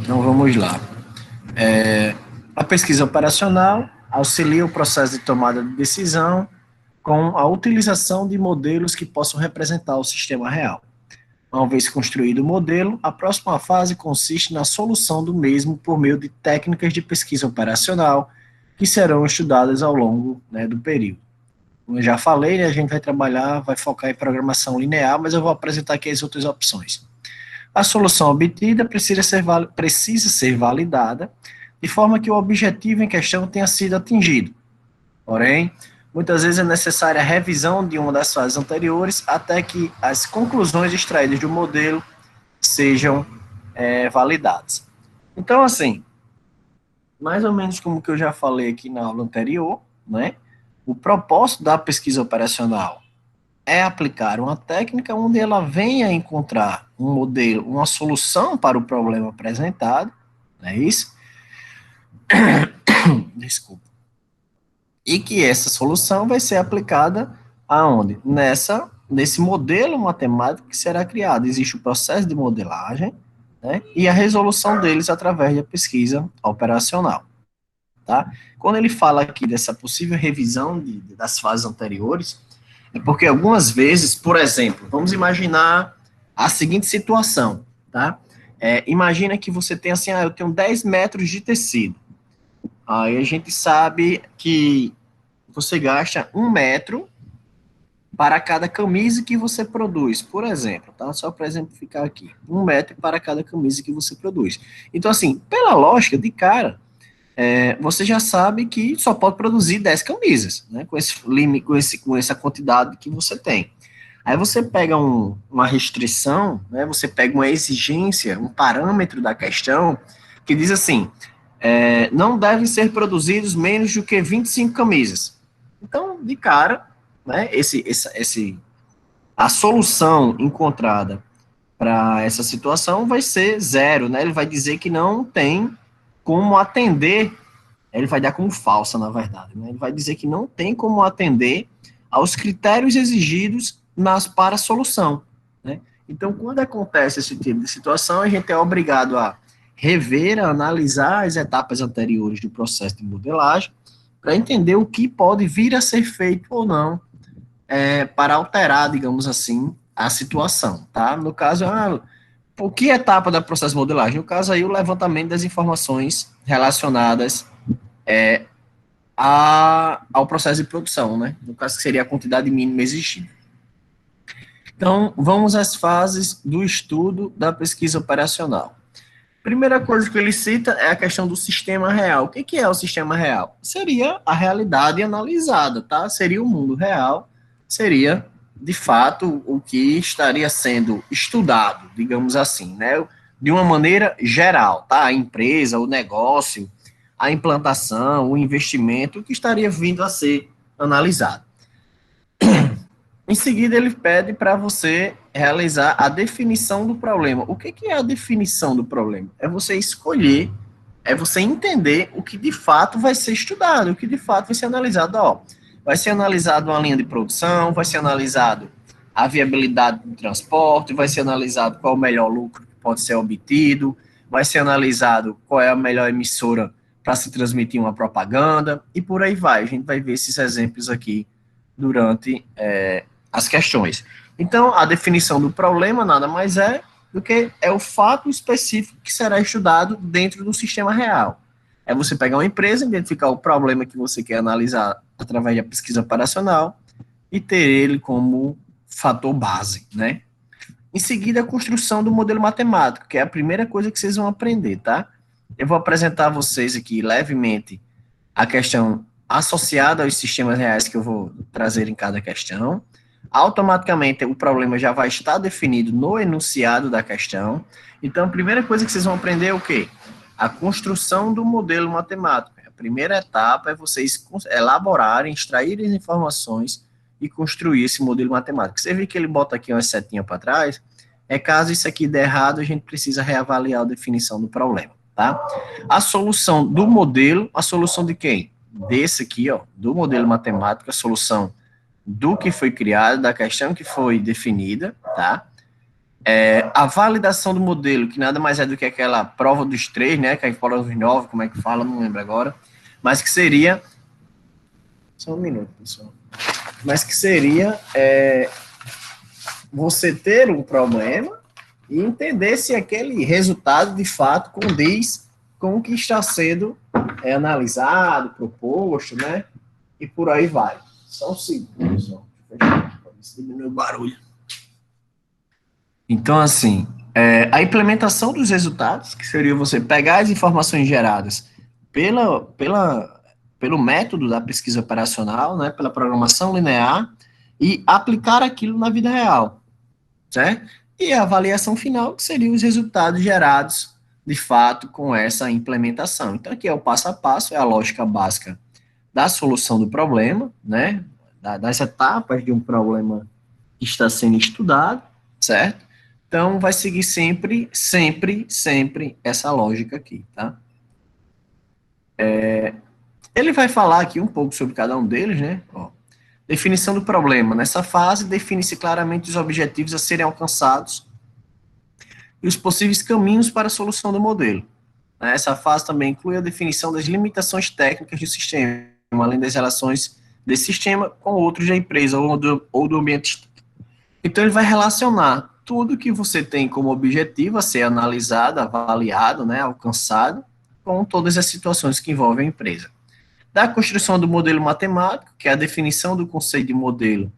Então vamos lá. A pesquisa operacional auxilia o processo de tomada de decisão com a utilização de modelos que possam representar o sistema real. Uma vez construído o modelo, a próxima fase consiste na solução do mesmo por meio de técnicas de pesquisa operacional que serão estudadas ao longo, né, do período. Como eu já falei, né, a gente vai focar em programação linear, mas eu vou apresentar aqui as outras opções. A solução obtida precisa ser validada de forma que o objetivo em questão tenha sido atingido. Porém, muitas vezes é necessária a revisão de uma das fases anteriores até que as conclusões extraídas do modelo sejam validadas. Então, assim, mais ou menos como que eu já falei aqui na aula anterior, né? O propósito da pesquisa operacional é aplicar uma técnica onde ela venha encontrar um modelo, uma solução para o problema apresentado, não é isso? Desculpa. E que essa solução vai ser aplicada aonde? Nesse modelo matemático que será criado. Existe o processo de modelagem, né, e a resolução deles através da pesquisa operacional. Tá? Quando ele fala aqui dessa possível revisão das fases anteriores, é porque algumas vezes, por exemplo, vamos imaginar a seguinte situação, tá? Imagina que você tem assim, eu tenho 10 metros de tecido. Aí a gente sabe que você gasta 1 metro para cada camisa que você produz, por exemplo, tá? Só para exemplificar aqui, 1 metro para cada camisa que você produz. Então, assim, pela lógica de cara, você já sabe que só pode produzir 10 camisas, né? Com esse limite, com essa quantidade que você tem. Aí você pega uma restrição, né? Você pega uma exigência, um parâmetro da questão que diz assim: não devem ser produzidos menos do que 25 camisas. Então, de cara, né? A solução encontrada para essa situação vai ser zero, né? Ele vai dizer que não tem como atender, ele vai dar como falsa, na verdade, né? Ele vai dizer que não tem como atender aos critérios exigidos para a solução, né? Então, quando acontece esse tipo de situação, a gente é obrigado a rever, a analisar as etapas anteriores do processo de modelagem para entender o que pode vir a ser feito ou não para alterar, digamos assim, a situação, tá? No caso, por que etapa da processo de modelagem? No caso aí, o levantamento das informações relacionadas ao processo de produção, né? No caso, que seria a quantidade mínima exigida. Então, vamos às fases do estudo da pesquisa operacional. Primeira coisa que ele cita é a questão do sistema real. O que é o sistema real? Seria a realidade analisada, tá? Seria o mundo real, seria, de fato, o que estaria sendo estudado, digamos assim, né? De uma maneira geral, tá? A empresa, o negócio, a implantação, o investimento, o que estaria vindo a ser analisado. Em seguida, ele pede para você realizar a definição do problema. O que é a definição do problema? É você escolher, é você entender o que de fato vai ser estudado, o que de fato vai ser analisado. Vai ser analisado uma linha de produção, vai ser analisado a viabilidade do transporte, vai ser analisado qual o melhor lucro que pode ser obtido, vai ser analisado qual é a melhor emissora para se transmitir uma propaganda, e por aí vai. A gente vai ver esses exemplos aqui durante as questões. Então, a definição do problema nada mais é do que o fato específico que será estudado dentro do sistema real. É você pegar uma empresa, identificar o problema que você quer analisar através da pesquisa operacional e ter ele como fator base, né? Em seguida, a construção do modelo matemático, que é a primeira coisa que vocês vão aprender, tá? Eu vou apresentar a vocês aqui levemente a questão associada aos sistemas reais que eu vou trazer em cada questão. Automaticamente o problema já vai estar definido no enunciado da questão. Então, a primeira coisa que vocês vão aprender é o quê? A construção do modelo matemático. A primeira etapa é vocês elaborarem, extraírem as informações e construir esse modelo matemático. Você vê que ele bota aqui uma setinha para trás, caso isso aqui der errado, a gente precisa reavaliar a definição do problema, tá? A solução do modelo, a solução de quem? Desse aqui, do modelo matemático, a solução do que foi criado, da questão que foi definida, tá? A validação do modelo, que nada mais é do que aquela prova dos 3, né, que é a prova dos 9, como é que fala, não lembro agora, mas que seria, só um minuto, pessoal, mas que seria você ter um problema e entender se aquele resultado, de fato, condiz com o que está sendo analisado, proposto, né, e por aí vai. Só um segundo, pessoal, para diminuir o barulho. Então, assim, a implementação dos resultados, que seria você pegar as informações geradas pelo método da pesquisa operacional, né, pela programação linear, e aplicar aquilo na vida real, certo? E a avaliação final, que seriam os resultados gerados, de fato, com essa implementação. Então, aqui é o passo a passo, é a lógica básica da solução do problema, né, das etapas de um problema que está sendo estudado, certo? Então, vai seguir sempre, sempre, sempre essa lógica aqui, tá? Ele vai falar aqui um pouco sobre cada um deles, né? Ó, definição do problema. Nessa fase, define-se claramente os objetivos a serem alcançados e os possíveis caminhos para a solução do modelo. Essa fase também inclui a definição das limitações técnicas do sistema, além das relações desse sistema com outros da empresa ou do ambiente. Então, ele vai relacionar tudo que você tem como objetivo a ser analisado, avaliado, né, alcançado, com todas as situações que envolvem a empresa. Da construção do modelo matemático, que é a definição do conceito de modelo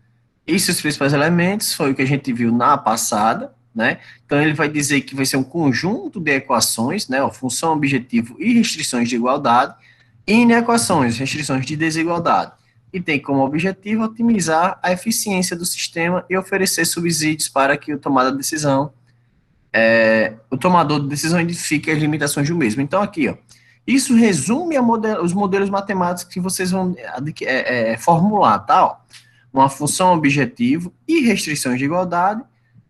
e seus principais elementos, foi o que a gente viu na passada, né? Então, ele vai dizer que vai ser um conjunto de equações, né, função, objetivo e restrições de igualdade, e inequações, restrições de desigualdade, e tem como objetivo otimizar a eficiência do sistema e oferecer subsídios para que o tomador de decisão identifique as limitações do mesmo. Então, aqui, ó, isso resume os modelos matemáticos que vocês vão formular, tá? Ó, uma função objetivo e restrições de igualdade,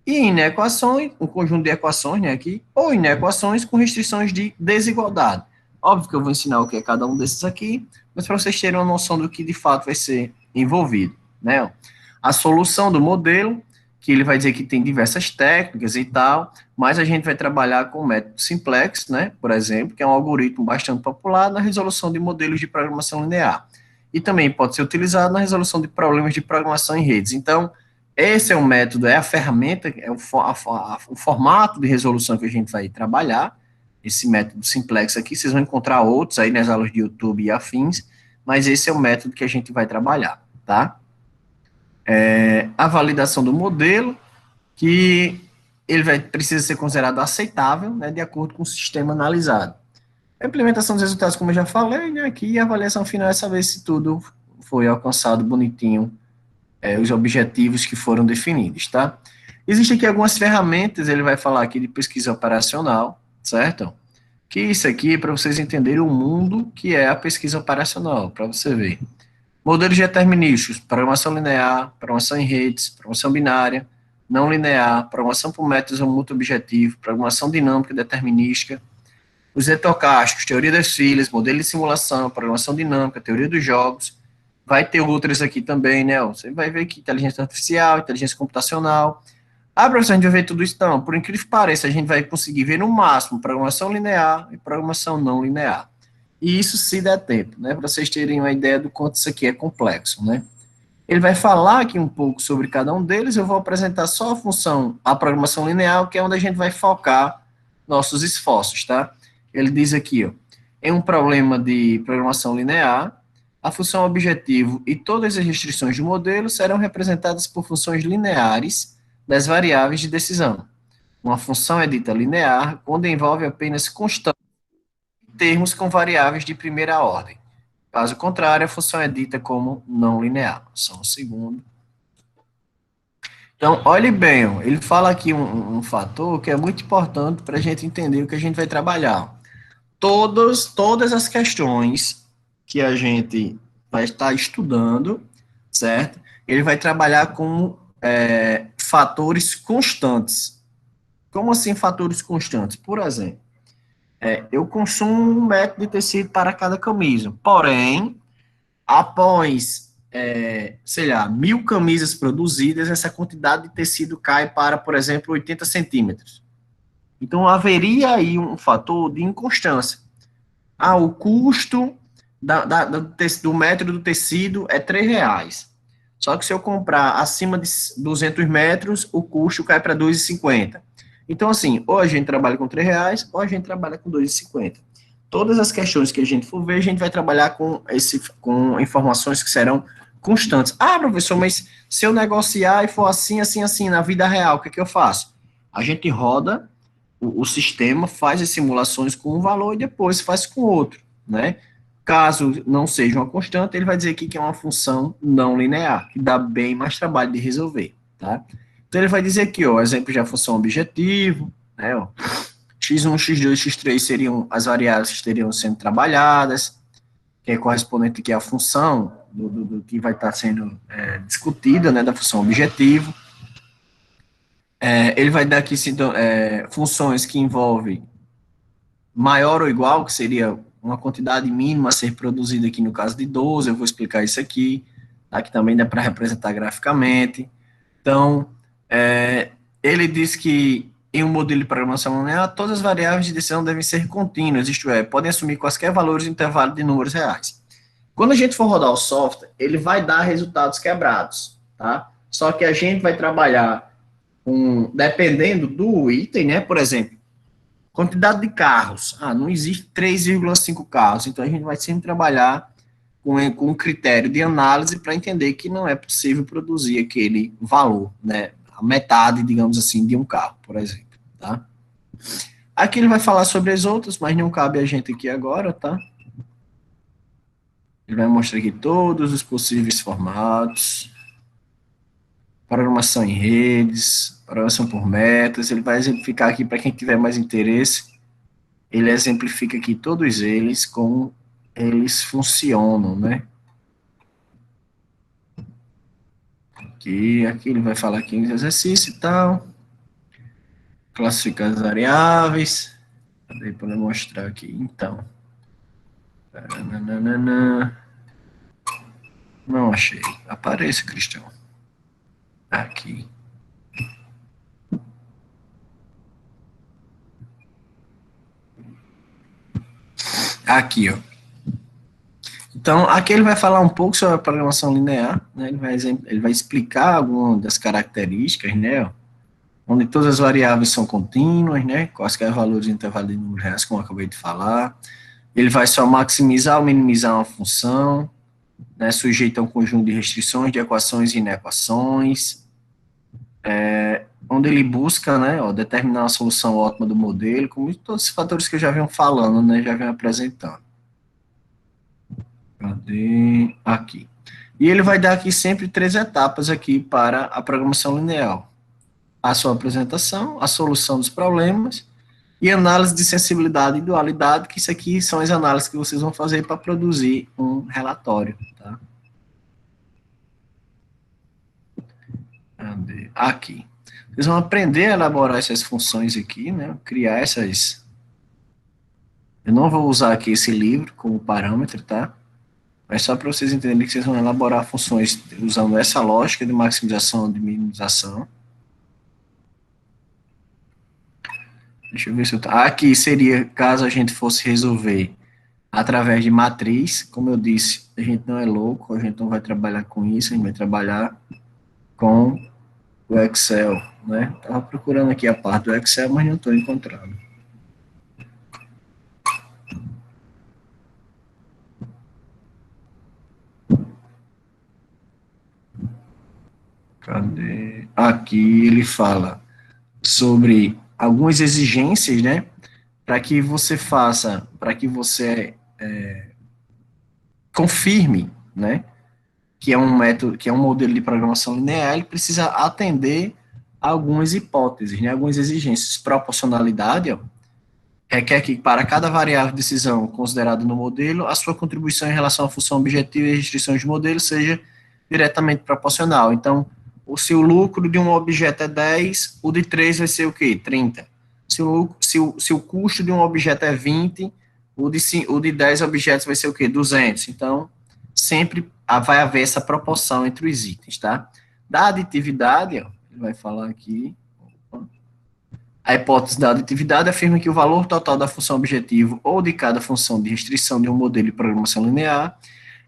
e inequações, um conjunto de equações, né, aqui, ou inequações com restrições de desigualdade. Óbvio que eu vou ensinar o que é cada um desses aqui, mas para vocês terem uma noção do que de fato vai ser envolvido, né? A solução do modelo, que ele vai dizer que tem diversas técnicas e tal, mas a gente vai trabalhar com o método simplex, né, por exemplo, que é um algoritmo bastante popular na resolução de modelos de programação linear. E também pode ser utilizado na resolução de problemas de programação em redes. Então, esse é o método, é a ferramenta, é o formato de resolução que a gente vai trabalhar, esse método simplex aqui. Vocês vão encontrar outros aí nas aulas de YouTube e afins, mas esse é o método que a gente vai trabalhar, tá? A validação do modelo, que ele precisa ser considerado aceitável, né, de acordo com o sistema analisado. A implementação dos resultados, como eu já falei, né, aqui, e a avaliação final é saber se tudo foi alcançado bonitinho, os objetivos que foram definidos, tá? Existem aqui algumas ferramentas, ele vai falar aqui de pesquisa operacional, certo? Que isso aqui é para vocês entenderem o mundo que é a pesquisa operacional, para você ver. Modelos determinísticos, programação linear, programação em redes, programação binária, não linear, programação por métodos ou multi-objetivo, programação dinâmica determinística, os etocásticos, teoria das filhas, modelo de simulação, programação dinâmica, teoria dos jogos. Vai ter outras aqui também, né? Você vai ver que inteligência artificial, inteligência computacional. Professor, a gente vai ver tudo isso? Não, por incrível que pareça, a gente vai conseguir ver no máximo programação linear e programação não linear. E isso se der tempo, né? Para vocês terem uma ideia do quanto isso aqui é complexo, né? Ele vai falar aqui um pouco sobre cada um deles, eu vou apresentar só a programação linear, que é onde a gente vai focar nossos esforços, tá? Ele diz aqui, ó, em um problema de programação linear, a função objetivo e todas as restrições do modelo serão representadas por funções lineares das variáveis de decisão. Uma função é dita linear quando envolve apenas constantes termos com variáveis de primeira ordem. Caso contrário, a função é dita como não linear. Só um segundo. Então, olhe bem, ele fala aqui um fator que é muito importante para a gente entender o que a gente vai trabalhar. Todas as questões que a gente vai estar estudando, certo? Ele vai trabalhar com fatores constantes. Como assim fatores constantes? Por exemplo, eu consumo 1 metro de tecido para cada camisa, porém, após sei lá, 1.000 camisas produzidas, essa quantidade de tecido cai para, por exemplo, 80 centímetros. Então, haveria aí um fator de inconstância. O custo do metro do tecido é R$ 3. Só que se eu comprar acima de 200 metros, o custo cai para 2,50. Então, assim, ou a gente trabalha com R$ 3, ou a gente trabalha com 2,50. Todas as questões que a gente for ver, a gente vai trabalhar com informações que serão constantes. Professor, mas se eu negociar e for assim, assim, assim, na vida real, o que é que eu faço? A gente roda o sistema, faz as simulações com um valor e depois faz com outro, né? Caso não seja uma constante, ele vai dizer aqui que é uma função não linear, que dá bem mais trabalho de resolver, tá? Então, ele vai dizer aqui, ó, exemplo de função objetivo, né, ó, x1, x2, x3 seriam as variáveis que estariam sendo trabalhadas, que é correspondente aqui à função do que vai estar sendo discutida, né, da função objetivo. Ele vai dar aqui funções que envolvem maior ou igual, que seria uma quantidade mínima a ser produzida aqui no caso de 12, eu vou explicar isso aqui, tá? Que também dá para representar graficamente. Então, ele diz que em um modelo de programação linear, todas as variáveis de decisão devem ser contínuas, isto é, podem assumir quaisquer valores no intervalo de números reais. Quando a gente for rodar o software, ele vai dar resultados quebrados, tá? Só que a gente vai trabalhar dependendo do item, né? Por exemplo, quantidade de carros. Não existe 3,5 carros, então a gente vai sempre trabalhar com um critério de análise para entender que não é possível produzir aquele valor, né? A metade, digamos assim, de um carro, por exemplo, tá? Aqui ele vai falar sobre as outras, mas não cabe a gente aqui agora, tá? Ele vai mostrar aqui todos os possíveis formatos, programação em redes, programação por metas, ele vai exemplificar aqui para quem tiver mais interesse, ele exemplifica aqui todos eles, como eles funcionam, né? Aqui ele vai falar aqui em exercício e tal, classificar as variáveis, para mostrar aqui, então. Não achei. Apareça, Cristiano. Aqui. Aqui, ó. Então, aqui ele vai falar um pouco sobre a programação linear, né? Ele vai explicar algumas das características, né? Onde todas as variáveis são contínuas, né? Quaisquer valores de intervalo de números reais, como eu acabei de falar. Ele vai só maximizar ou minimizar uma função, né? Sujeita a um conjunto de restrições, de equações e inequações. Onde ele busca, né? Determinar a solução ótima do modelo, como todos os fatores que eu já venho falando, né? Já venho apresentando. Cadê? Aqui. E ele vai dar aqui sempre 3 etapas aqui para a programação linear. A sua apresentação, a solução dos problemas e análise de sensibilidade e dualidade, que isso aqui são as análises que vocês vão fazer para produzir um relatório, tá? Cadê? Aqui. Vocês vão aprender a elaborar essas funções aqui, né? Criar essas... Eu não vou usar aqui esse livro como parâmetro, tá? Mas só para vocês entenderem que vocês vão elaborar funções usando essa lógica de maximização e de minimização. Deixa eu ver se eu... Aqui seria, caso a gente fosse resolver através de matriz, como eu disse, a gente não é louco, a gente não vai trabalhar com isso, a gente vai trabalhar com o Excel, né? Estava procurando aqui a parte do Excel, mas não estou encontrando. Cadê? Aqui ele fala sobre algumas exigências, né? Para que você faça, para que você confirme, né? Que é um método, que é um modelo de programação linear, ele precisa atender a algumas hipóteses, né? Algumas exigências. Proporcionalidade, ó, requer que para cada variável de decisão considerada no modelo, a sua contribuição em relação à função objetiva e restrições de modelo seja diretamente proporcional. Então, se o lucro de um objeto é 10, o de 3 vai ser o quê? 30. Se o custo de um objeto é 20, o de 10 objetos vai ser o quê? 200. Então, sempre vai haver essa proporção entre os itens, tá? Da aditividade, ó, ele vai falar aqui, a hipótese da aditividade afirma que o valor total da função objetivo ou de cada função de restrição de um modelo de programação linear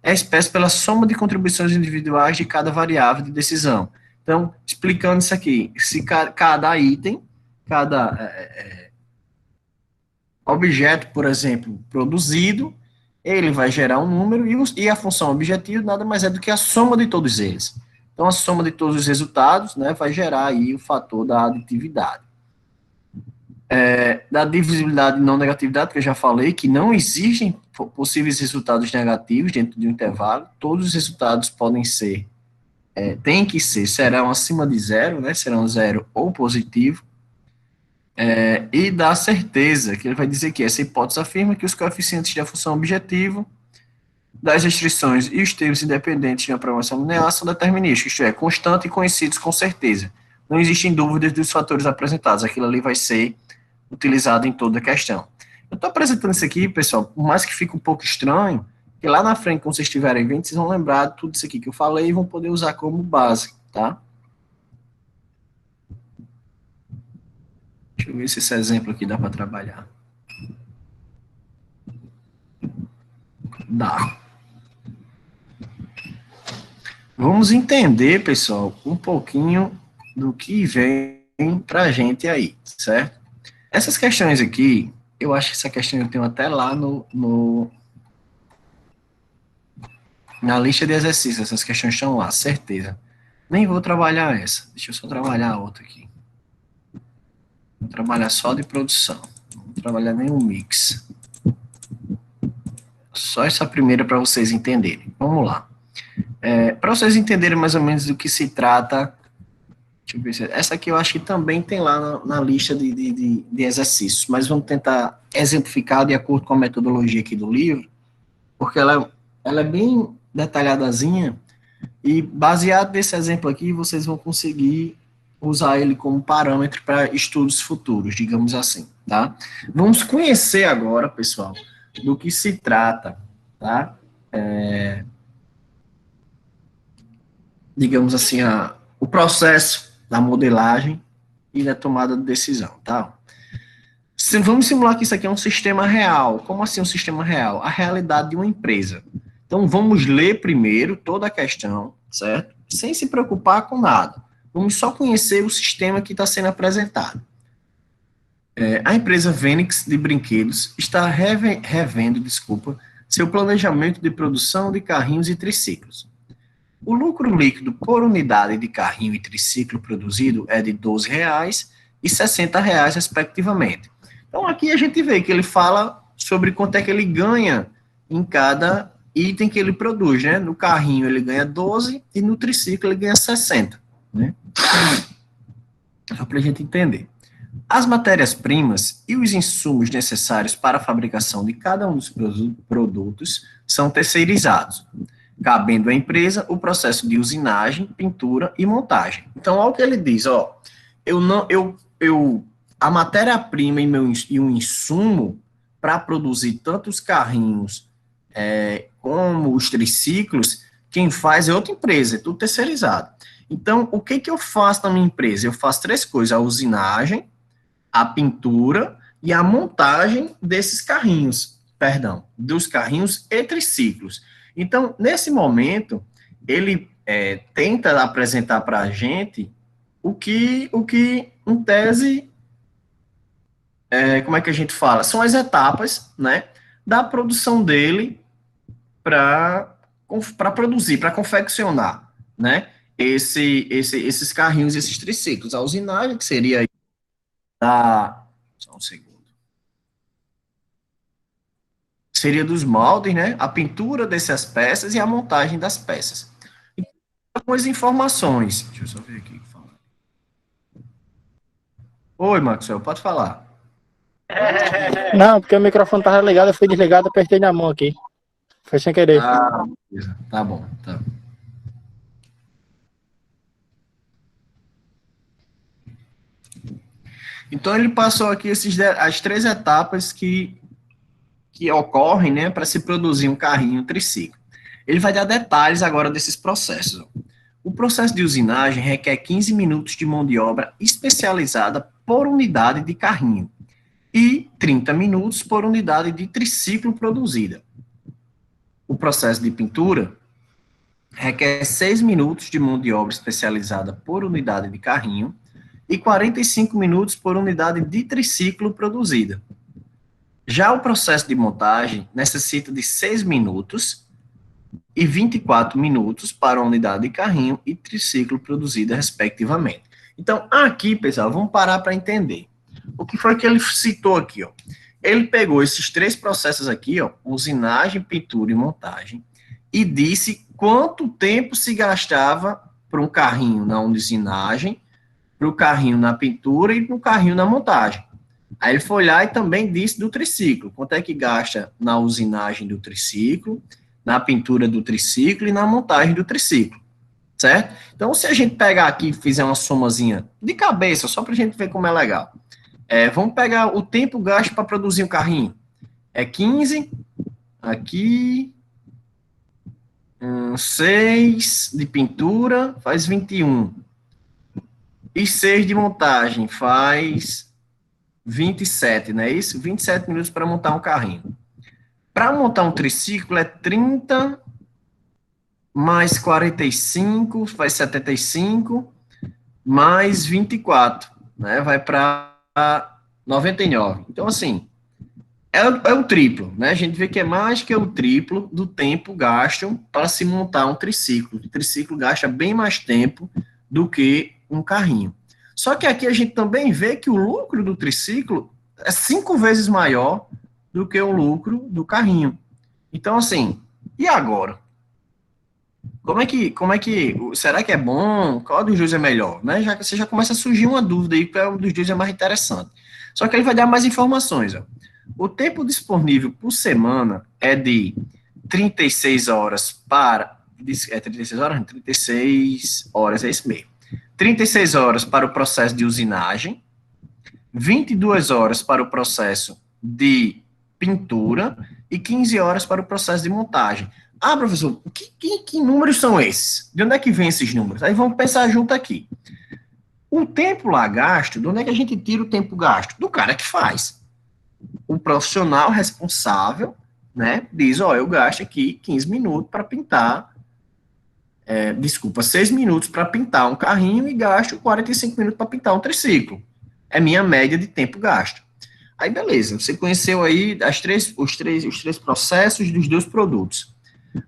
é expresso pela soma de contribuições individuais de cada variável de decisão. Então, explicando isso aqui, se cada item, cada objeto, por exemplo, produzido, ele vai gerar um número e a função objetivo nada mais é do que a soma de todos eles. Então, a soma de todos os resultados, né, vai gerar aí o fator da aditividade. Da divisibilidade e não negatividade, que eu já falei, que não existem possíveis resultados negativos dentro de um intervalo, todos os resultados podem ser, tem que ser, serão acima de zero, né, serão zero ou positivo, e da certeza, que ele vai dizer que essa hipótese afirma que os coeficientes da função objetivo, das restrições e os termos independentes na programação linear são determinísticos, isto é, constantes e conhecidos com certeza. Não existem dúvidas dos fatores apresentados, aquilo ali vai ser utilizado em toda a questão. Eu estou apresentando isso aqui, pessoal, por mais que fique um pouco estranho, que lá na frente, quando vocês estiverem vendo, vocês vão lembrar de tudo isso aqui que eu falei e vão poder usar como base, tá? Deixa eu ver se esse exemplo aqui dá para trabalhar. Dá. Vamos entender, pessoal, um pouquinho do que vem para a gente aí, certo? Essas questões aqui, eu acho que essa questão eu tenho até lá na lista de exercícios, essas questões estão lá, certeza. Nem vou trabalhar essa, deixa eu só trabalhar a outra aqui. Vou trabalhar só de produção, não vou trabalhar nenhum mix. Só essa primeira para vocês entenderem. Vamos lá. Para vocês entenderem mais ou menos do que se trata, deixa eu ver se, essa aqui eu acho que também tem lá na lista de exercícios, mas vamos tentar exemplificar de acordo com a metodologia aqui do livro, porque ela é bem detalhadazinha, e baseado nesse exemplo aqui, vocês vão conseguir usar ele como parâmetro para estudos futuros, digamos assim, tá? Vamos conhecer agora, pessoal, do que se trata, tá? Digamos assim, o processo da modelagem e da tomada de decisão, tá? Vamos simular que isso aqui é um sistema real. Como assim um sistema real? A realidade de uma empresa. Então, vamos ler primeiro toda a questão, certo? Sem se preocupar com nada. Vamos só conhecer o sistema que está sendo apresentado. A empresa Fênix de Brinquedos está revendo, seu planejamento de produção de carrinhos e triciclos. O lucro líquido por unidade de carrinho e triciclo produzido é de R$ 12,00 e R$ 60,00, respectivamente. Então, aqui a gente vê que ele fala sobre quanto é que ele ganha em cada item que ele produz, né? No carrinho ele ganha 12 e no triciclo ele ganha 60, né? Só para a gente entender. As matérias-primas e os insumos necessários para a fabricação de cada um dos produtos são terceirizados, cabendo à empresa o processo de usinagem, pintura e montagem. Então, olha o que ele diz, ó, a matéria-prima e o insumo para produzir tanto os carrinhos como os triciclos, quem faz é outra empresa, é tudo terceirizado. Então, o que eu faço na minha empresa? Eu faço 3 coisas, a usinagem, a pintura e a montagem desses carrinhos, dos carrinhos e triciclos. Então, nesse momento, ele tenta apresentar para a gente o que, em tese, como é que a gente fala? São as etapas, né, da produção dele para produzir, para confeccionar, né, esses carrinhos, esses triciclos. A usinagem, que seria só um segundo. Seria dos moldes, né? A pintura dessas peças e a montagem das peças. Então, algumas informações. Deixa eu só ver aqui. Oi, Maxwell, pode falar. Não, porque o microfone estava ligado, eu fui desligado, apertei na mão aqui. Foi sem querer. Ah, tá bom, tá. Então, ele passou aqui as 3 etapas que ocorrem, né, para se produzir um carrinho triciclo. Ele vai dar detalhes agora desses processos. O processo de usinagem requer 15 minutos de mão de obra especializada por unidade de carrinho e 30 minutos por unidade de triciclo produzida. O processo de pintura requer 6 minutos de mão de obra especializada por unidade de carrinho e 45 minutos por unidade de triciclo produzida. Já o processo de montagem necessita de 6 minutos e 24 minutos para a unidade de carrinho e triciclo produzida, respectivamente. Então, aqui, pessoal, vamos parar para entender. O que foi que ele citou aqui, ó? Ele pegou esses 3 processos aqui, ó, usinagem, pintura e montagem, e disse quanto tempo se gastava para um carrinho na usinagem, para o carrinho na pintura e para o carrinho na montagem. Aí ele foi lá e também disse do triciclo, quanto é que gasta na usinagem do triciclo, na pintura do triciclo e na montagem do triciclo, certo? Então, se a gente pegar aqui e fizer uma somazinha de cabeça, só para a gente ver como é legal. Vamos pegar o tempo gasto para produzir um carrinho. É 15, aqui, 6 de pintura, faz 21. E 6 de montagem, faz 27, não é isso? 27 minutos para montar um carrinho. Para montar um triciclo é 30 mais 45, faz 75, mais 24, né? Vai para 99. Então, assim, é o triplo, né? A gente vê que é mais que o triplo do tempo gasto para se montar um triciclo. O triciclo gasta bem mais tempo do que um carrinho. Só que aqui a gente também vê que o lucro do triciclo é 5 vezes maior do que o lucro do carrinho. Então, assim, e agora? Será que é bom? Qual dos dois é melhor? Né? Você já começa a surgir uma dúvida aí, qual dos dois é mais interessante. Só que ele vai dar mais informações. Ó. O tempo disponível por semana é de 36 horas para... 36 horas? 36 horas, é isso mesmo. 36 horas para o processo de usinagem, 22 horas para o processo de pintura e 15 horas para o processo de montagem. Ah, professor, que números são esses? De onde é que vem esses números? Aí vamos pensar junto aqui. O tempo lá gasto, de onde é que a gente tira o tempo gasto? Do cara que faz. O profissional responsável, né, diz, ó, eu gasto aqui 15 minutos para pintar, 6 minutos para pintar um carrinho e gasto 45 minutos para pintar um triciclo. É minha média de tempo gasto. Aí, beleza, você conheceu aí os três processos dos 2 produtos.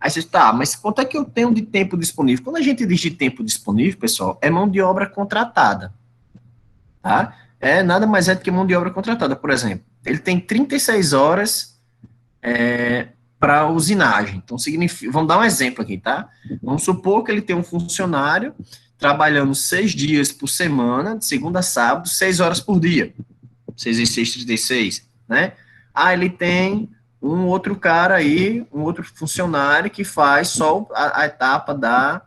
Aí você tá, mas quanto é que eu tenho de tempo disponível? Quando a gente diz de tempo disponível, pessoal, é mão de obra contratada, tá? Nada mais é do que mão de obra contratada. Por exemplo, ele tem 36 horas para usinagem. Então, significa, vamos dar um exemplo aqui, tá? Vamos supor que ele tem um funcionário trabalhando 6 dias por semana, de segunda a sábado, 6 horas por dia. 6 vezes 6, 36, né? Ele tem um outro cara aí, um outro funcionário que faz só a etapa da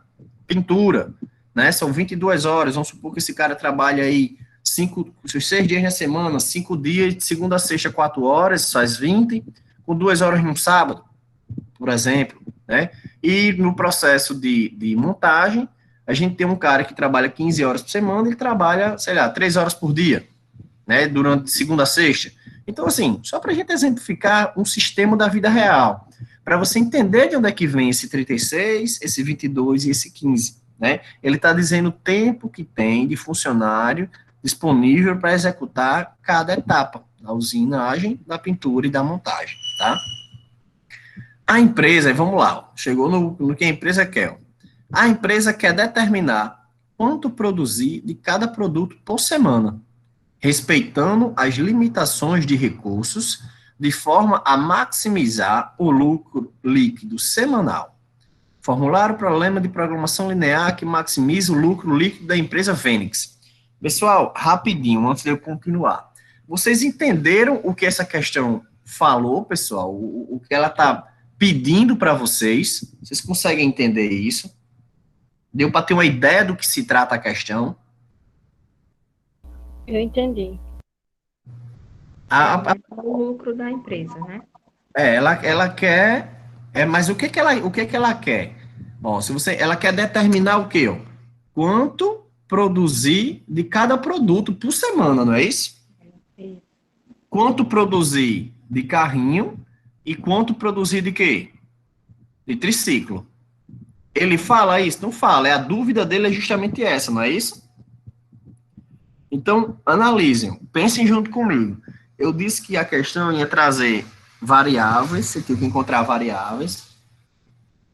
pintura, né? São 22 horas, vamos supor que esse cara trabalha aí 6 dias na semana, 5 dias, de segunda a sexta, 4 horas, faz 20, com 2 horas no sábado, por exemplo, né? E no processo de montagem, a gente tem um cara que trabalha 15 horas por semana, ele trabalha, sei lá, 3 horas por dia, né? Durante segunda a sexta. Então, assim, só para a gente exemplificar um sistema da vida real, para você entender de onde é que vem esse 36, esse 22 e esse 15, né? Ele está dizendo o tempo que tem de funcionário disponível para executar cada etapa da usinagem, da pintura e da montagem, tá? A empresa, vamos lá, chegou no que a empresa quer. A empresa quer determinar quanto produzir de cada produto por semana, respeitando as limitações de recursos, de forma a maximizar o lucro líquido semanal. Formular o problema de programação linear que maximiza o lucro líquido da empresa Fênix. Pessoal, rapidinho, antes de eu continuar. Vocês entenderam o que essa questão falou, pessoal? O que ela está pedindo para vocês? Vocês conseguem entender isso? Deu para ter uma ideia do que se trata a Eu entendi. A, Aumentar o lucro da empresa, né? ela quer Mas o que ela quer? Ó, ela quer determinar o quê? Ó? Quanto produzir de cada produto por semana, não é isso? Quanto produzir de carrinho e quanto produzir de quê? De triciclo. Ele fala isso? Não fala. A dúvida dele é justamente essa, não é isso? Então, analisem, pensem junto comigo. Eu disse que a questão ia trazer variáveis, você tem que encontrar variáveis,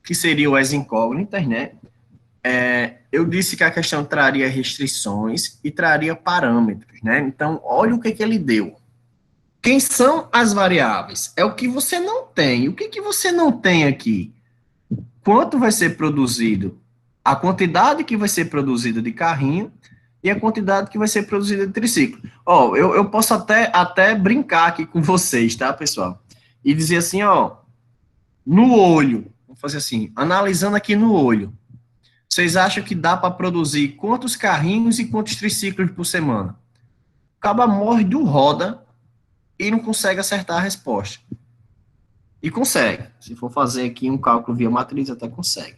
que seriam as incógnitas, né? Eu disse que a questão traria restrições e traria parâmetros, né? Então, olha o que ele deu. Quem são as variáveis? É o que você não tem. O que você não tem aqui? Quanto vai ser produzido? A quantidade que vai ser produzida de carrinho e a quantidade que vai ser produzida de triciclo. Ó, eu posso até brincar aqui com vocês, tá, pessoal? E dizer assim, ó, no olho, vamos fazer assim, analisando aqui no olho, vocês acham que dá para produzir quantos carrinhos e quantos triciclos por semana? O caba morre do roda e não consegue acertar a resposta. E consegue. Se for fazer aqui um cálculo via matriz, até consegue.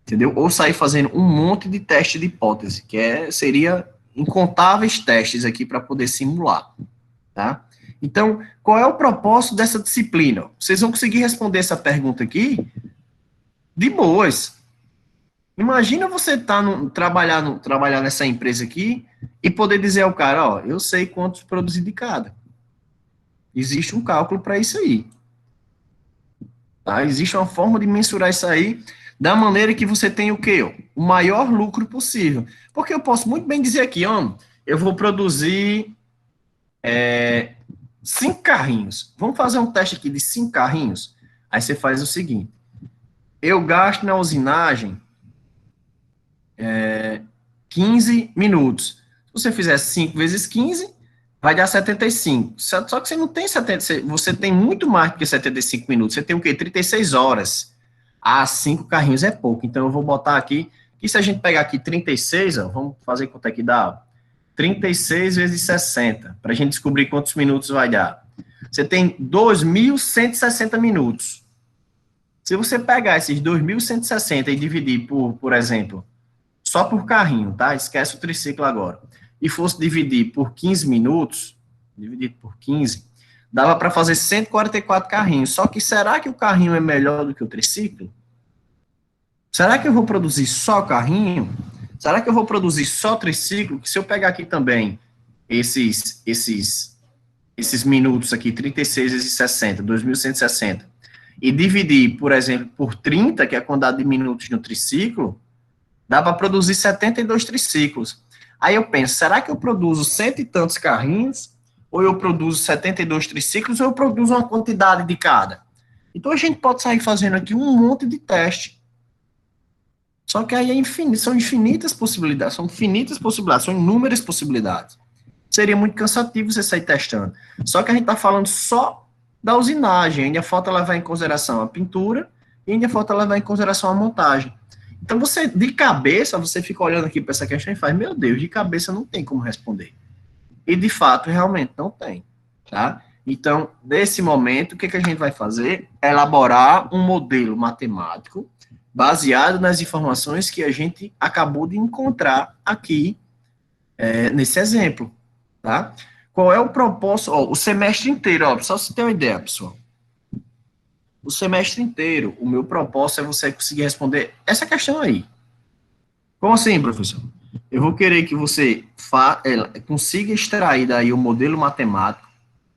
Entendeu? Ou sair fazendo um monte de teste de hipótese, seria incontáveis testes aqui para poder simular. Tá? Então, qual é o propósito dessa disciplina? Vocês vão conseguir responder essa pergunta aqui de boas. Imagina você trabalhar nessa empresa aqui e poder dizer ao cara, ó, eu sei quantos produzir de cada. Existe um cálculo para isso aí. Tá? Existe uma forma de mensurar isso aí da maneira que você tem o quê? O maior lucro possível. Porque eu posso muito bem dizer aqui, ó, eu vou produzir 5 carrinhos. Vamos fazer um teste aqui de 5 carrinhos? Aí você faz o seguinte, eu gasto na usinagem 15 minutos. Se você fizer 5 vezes 15, vai dar 75. Só que você não tem 70, você tem muito mais do que 75 minutos. Você tem o quê? 36 horas. 5 carrinhos é pouco. Então, eu vou botar aqui, e se a gente pegar aqui 36, ó, vamos fazer quanto é que dá? 36 vezes 60, para a gente descobrir quantos minutos vai dar. Você tem 2.160 minutos. Se você pegar esses 2.160 e dividir por exemplo, só por carrinho, tá? Esquece o triciclo agora. E fosse dividir por 15 minutos, dividido por 15, dava para fazer 144 carrinhos. Só que será que o carrinho é melhor do que o triciclo? Será que eu vou produzir só carrinho? Será que eu vou produzir só triciclo? Que se eu pegar aqui também esses minutos aqui, 36 vezes 60, 2.160, e dividir, por exemplo, por 30, que é a quantidade de minutos no triciclo, dá para produzir 72 triciclos. Aí eu penso, será que eu produzo 100 e tantos carrinhos, ou eu produzo 72 triciclos, ou eu produzo uma quantidade de cada? Então a gente pode sair fazendo aqui um monte de teste. Só que aí são infinitas possibilidades, são inúmeras possibilidades. Seria muito cansativo você sair testando. Só que a gente está falando só da usinagem, ainda falta levar em consideração a pintura, e ainda falta levar em consideração a montagem. Então, você, de cabeça, você fica olhando aqui para essa questão e faz, meu Deus, de cabeça não tem como responder. E, de fato, realmente não tem, tá? Então, nesse momento, o que a gente vai fazer? Elaborar um modelo matemático baseado nas informações que a gente acabou de encontrar aqui nesse exemplo, tá? Qual é o propósito? Ó, o semestre inteiro, ó, só se ter uma ideia, pessoal. O semestre inteiro, o meu propósito é você conseguir responder essa questão aí. Como assim, professor? Eu vou querer que você consiga extrair daí o modelo matemático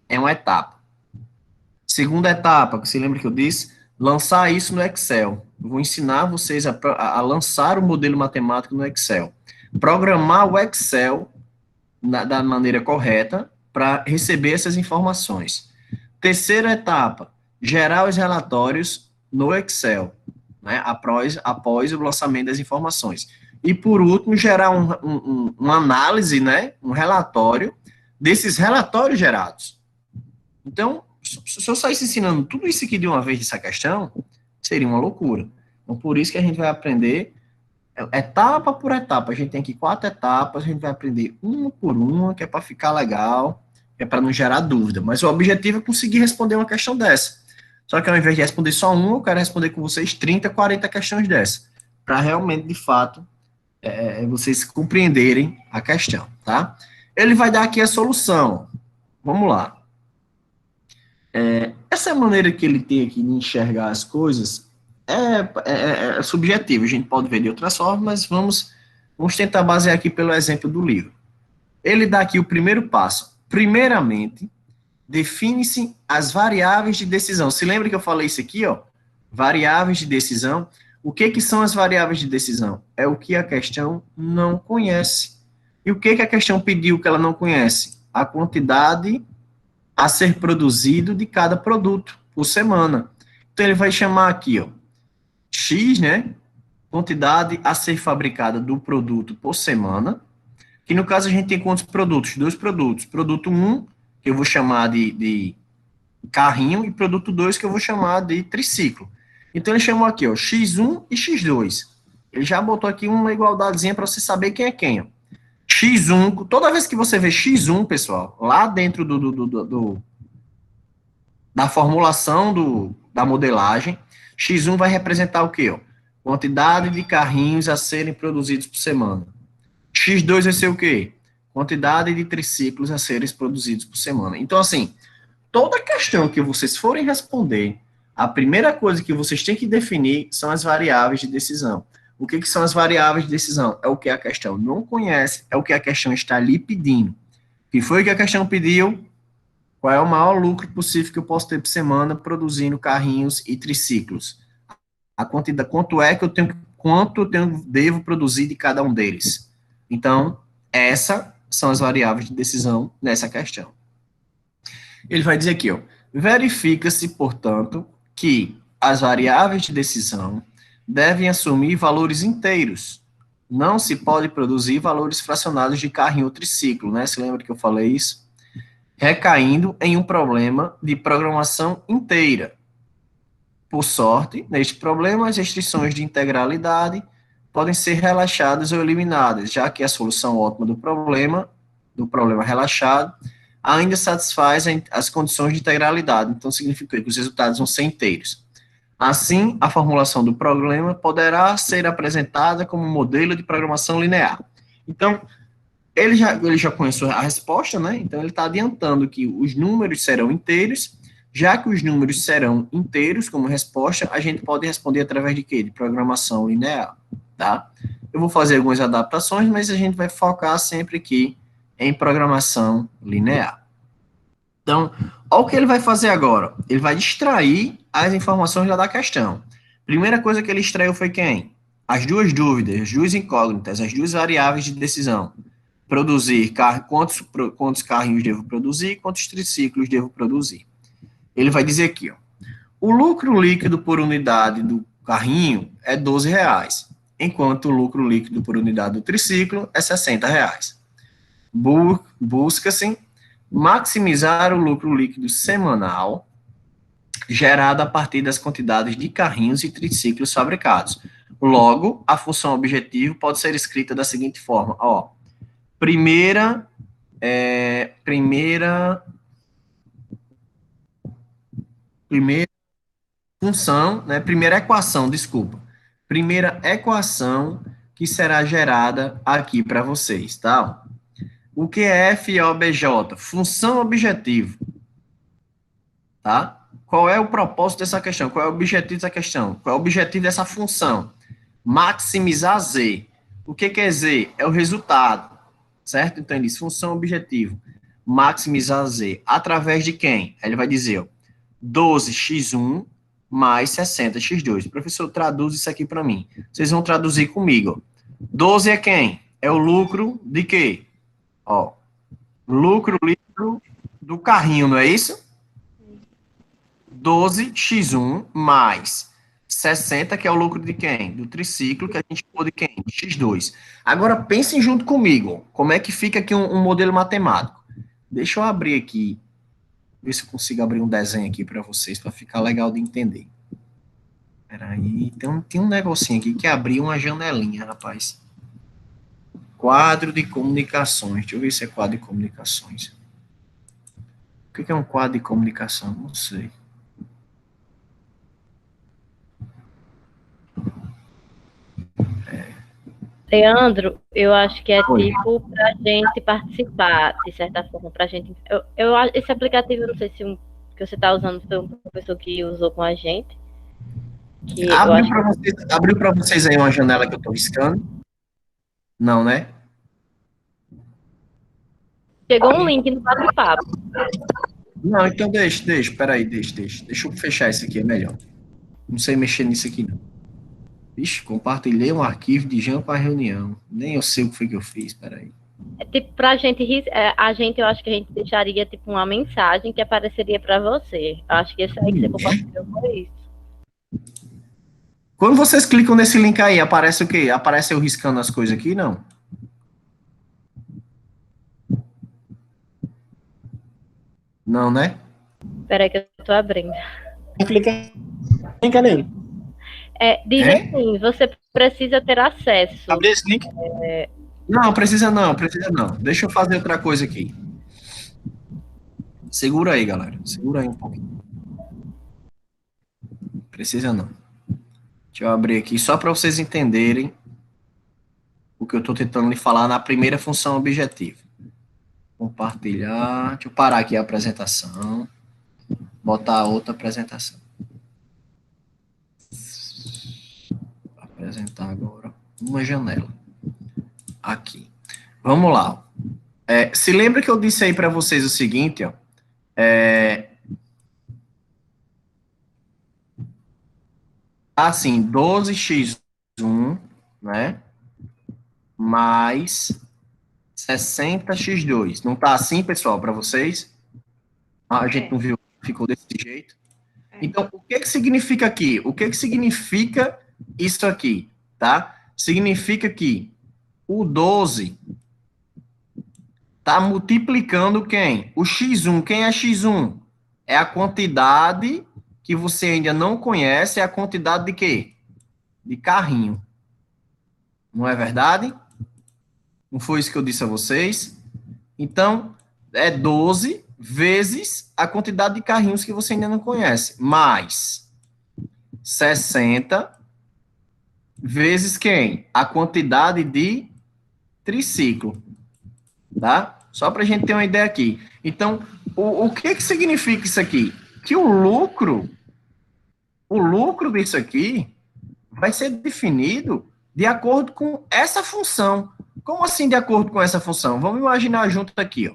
em uma etapa. Segunda etapa, que você lembra que eu disse? Lançar isso no Excel. Eu vou ensinar vocês a lançar o modelo matemático no Excel. Programar o Excel da maneira correta para receber essas informações. Terceira etapa, gerar os relatórios no Excel, né, após o lançamento das informações. E, por último, gerar uma análise, né, um relatório desses relatórios gerados. Então, se eu saísse ensinando tudo isso aqui de uma vez dessa questão, seria uma loucura. Então, por isso que a gente vai aprender etapa por etapa. A gente tem aqui 4 etapas, a gente vai aprender uma por uma, que é para ficar legal, que é para não gerar dúvida. Mas o objetivo é conseguir responder uma questão dessa. Só que ao invés de responder só uma, eu quero responder com vocês 30, 40 questões dessas, para realmente, de fato, vocês compreenderem a questão, tá? Ele vai dar aqui a solução. Vamos lá. Essa maneira que ele tem aqui de enxergar as coisas é subjetiva. A gente pode ver de outras formas, mas vamos tentar basear aqui pelo exemplo do livro. Ele dá aqui o primeiro passo. Primeiramente, define-se as variáveis de decisão. Se lembra que eu falei isso aqui, ó? Variáveis de decisão. O que são as variáveis de decisão? É o que a questão não conhece. E o que a questão pediu que ela não conhece? A quantidade a ser produzido de cada produto por semana. Então, ele vai chamar aqui, ó, X, né? Quantidade a ser fabricada do produto por semana. Que no caso a gente tem quantos produtos? 2 produtos. Produto 1, que eu vou chamar de carrinho, e produto 2, que eu vou chamar de triciclo. Então, ele chamou aqui, ó, X1 e X2. Ele já botou aqui uma igualdadezinha para você saber quem é quem, ó. X1, toda vez que você vê X1, pessoal, lá dentro da formulação da modelagem, X1 vai representar o quê? Ó? Quantidade de carrinhos a serem produzidos por semana. X2 vai ser o quê? Quantidade de triciclos a serem produzidos por semana. Então, assim, toda questão que vocês forem responder, a primeira coisa que vocês têm que definir são as variáveis de decisão. O que são as variáveis de decisão? É o que a questão não conhece, é o que a questão está lhe pedindo. O que foi que a questão pediu? Qual é o maior lucro possível que eu posso ter por semana produzindo carrinhos e triciclos? A quantidade, quanto eu devo produzir de cada um deles? Então, essas são as variáveis de decisão nessa questão. Ele vai dizer aqui, ó, verifica-se, portanto, que as variáveis de decisão devem assumir valores inteiros. Não se pode produzir valores fracionados de carrinho ou triciclo, né? Você lembra que eu falei isso? Recaindo em um problema de programação inteira. Por sorte, neste problema, as restrições de integralidade podem ser relaxadas ou eliminadas, já que a solução ótima do problema relaxado ainda satisfaz as condições de integralidade. Então, significa que os resultados vão ser inteiros. Assim, a formulação do problema poderá ser apresentada como modelo de programação linear. Então, ele já conheceu a resposta, né? Então, ele está adiantando que os números serão inteiros. Já que os números serão inteiros como resposta, a gente pode responder através de quê? De programação linear, tá? Eu vou fazer algumas adaptações, mas a gente vai focar sempre aqui em programação linear. Então, olha o que ele vai fazer agora. Ele vai extrair as informações da questão. Primeira coisa que ele extraiu foi quem? As duas dúvidas, as duas incógnitas, as duas variáveis de decisão. Produzir, quantos carrinhos devo produzir, quantos triciclos devo produzir. Ele vai dizer aqui, ó, o lucro líquido por unidade do carrinho é R$12, enquanto o lucro líquido por unidade do triciclo é R$60. Busca-se maximizar o lucro líquido semanal gerado a partir das quantidades de carrinhos e triciclos fabricados. Logo, a função objetivo pode ser escrita da seguinte forma, ó, primeira função, né, primeira equação que será gerada aqui para vocês, tá? O que é FOBJ? Função objetivo, tá? Qual é o propósito dessa questão? Qual é o objetivo dessa questão? Qual é o objetivo dessa função? Maximizar Z. O que é Z? É o resultado, certo? Então, ele diz função objetivo, maximizar Z. Através de quem? Ele vai dizer, ó, 12x1 mais 60x2. Professor, traduz isso aqui para mim. Vocês vão traduzir comigo. 12 é quem? É o lucro de quê? Ó, lucro líquido do carrinho, não é isso? 12x1 mais 60, que é o lucro de quem? Do triciclo, que a gente chamou de quem? X2. Agora, pensem junto comigo. Como é que fica aqui um modelo matemático? Deixa eu abrir aqui. Ver se eu consigo abrir um desenho aqui para vocês, para ficar legal de entender. Peraí, tem um negocinho aqui que abriu uma janelinha, rapaz. Quadro de comunicações. Deixa eu ver se é quadro de comunicações. O que é um quadro de comunicação? Não sei. Leandro, eu acho que é Oi. tipo pra gente participar, de certa forma, pra gente. Esse aplicativo, eu não sei se que você está usando foi um professor que usou com a gente. Que eu acho Abriu para vocês aí uma janela que eu estou riscando? Não, né? chegou um link no bate-papo. Não, então deixa, peraí, deixa. Deixa eu fechar isso aqui, é melhor. Não sei mexer nisso aqui, não. Vixe, compartilhei um arquivo de Jean para reunião. Nem eu sei o que foi que eu fiz, peraí. É tipo pra gente, eu acho que a gente deixaria tipo uma mensagem que apareceria para você. Eu acho que esse aí que você compartilhou foi isso. Quando vocês clicam nesse link aí, aparece o quê? Aparece eu riscando as coisas aqui, não? Não, né? Espera aí que eu tô abrindo. Clica nele. Diz assim, você precisa ter acesso. Abre esse link. Não, precisa não. Deixa eu fazer outra coisa aqui. Segura aí, galera. Segura aí um pouquinho. Precisa não. Deixa eu abrir aqui só para vocês entenderem o que eu estou tentando lhe falar na primeira função objetivo. Compartilhar. Deixa eu parar aqui a apresentação. Botar a outra apresentação. Apresentar agora uma janela. Aqui. Vamos lá. Se lembra que eu disse aí para vocês o seguinte, ó. Assim, 12x1, né? Mais 60x2. Não tá assim, pessoal, para vocês? A gente não viu, ficou desse jeito. Então, o que significa aqui? O que significa isso aqui, tá? Significa que o 12 tá multiplicando quem? O x1. Quem é x1? É a quantidade que você ainda não conhece, é a quantidade de quê? De carrinho. Não é verdade? Não foi isso que eu disse a vocês? Então, é 12 vezes a quantidade de carrinhos que você ainda não conhece, mais 60 vezes quem? A quantidade de triciclo, tá? Só para a gente ter uma ideia aqui. Então, o que significa isso aqui? Que o lucro disso aqui vai ser definido de acordo com essa função. Como assim de acordo com essa função? Vamos imaginar junto aqui, ó.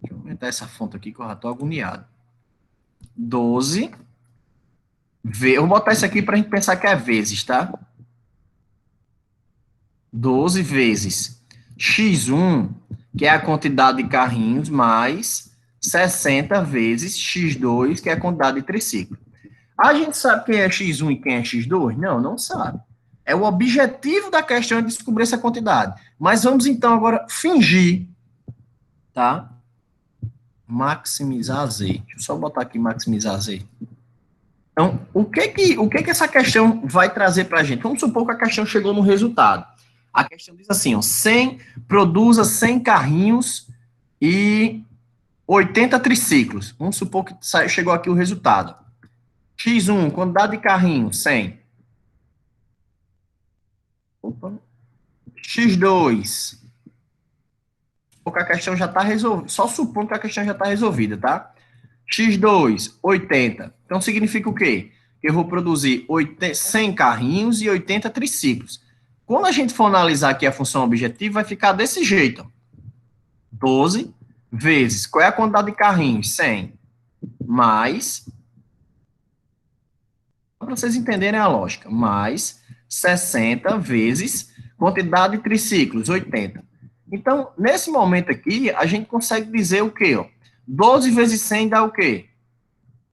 Deixa eu aumentar essa fonte aqui que eu já estou agoniado. 12. Eu vou botar isso aqui para a gente pensar que é vezes, tá? 12 vezes x1, que é a quantidade de carrinhos, mais 60 vezes x2, que é a quantidade de triciclo. A gente sabe quem é x1 e quem é x2? Não, não sabe. É o objetivo da questão é descobrir essa quantidade. Mas vamos então agora fingir, tá? Maximizar Z. Deixa eu só botar aqui maximizar Z. Então, o que essa questão vai trazer para a gente? Vamos supor que a questão chegou no resultado. A questão diz assim, ó, produza 100 carrinhos e 80 triciclos. Vamos supor que chegou aqui o resultado. X1, quantidade de carrinhos, 100. Opa. X2. Porque a questão já está resolvida. Só supondo que a questão já está resolvida, tá? X2, 80. Então, significa o quê? Que eu vou produzir 100 carrinhos e 80 triciclos. Quando a gente for analisar aqui a função objetiva, vai ficar desse jeito. Ó. 12 vezes, qual é a quantidade de carrinhos? 100. Mais, para vocês entenderem a lógica, mais 60 vezes quantidade de triciclos, 80. Então, nesse momento aqui, a gente consegue dizer o quê? Ó? 12 vezes 100 dá o quê?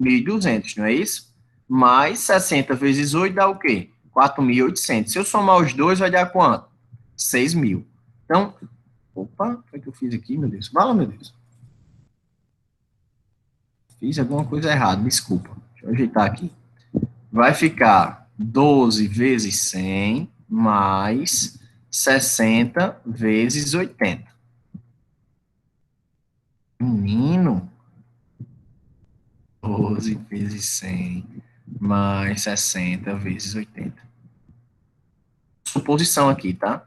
1.200, não é isso? Mais 60 vezes 8 dá o quê? 4.800. Se eu somar os dois, vai dar quanto? 6.000. Então, opa, o que que eu fiz aqui, meu Deus? Fala, meu Deus. Fiz alguma coisa errada, desculpa. Deixa eu ajeitar aqui. Vai ficar 12 vezes 100 mais 60 vezes 80. Menino, 12 vezes 100 mais 60 vezes 80. suposição aqui, tá?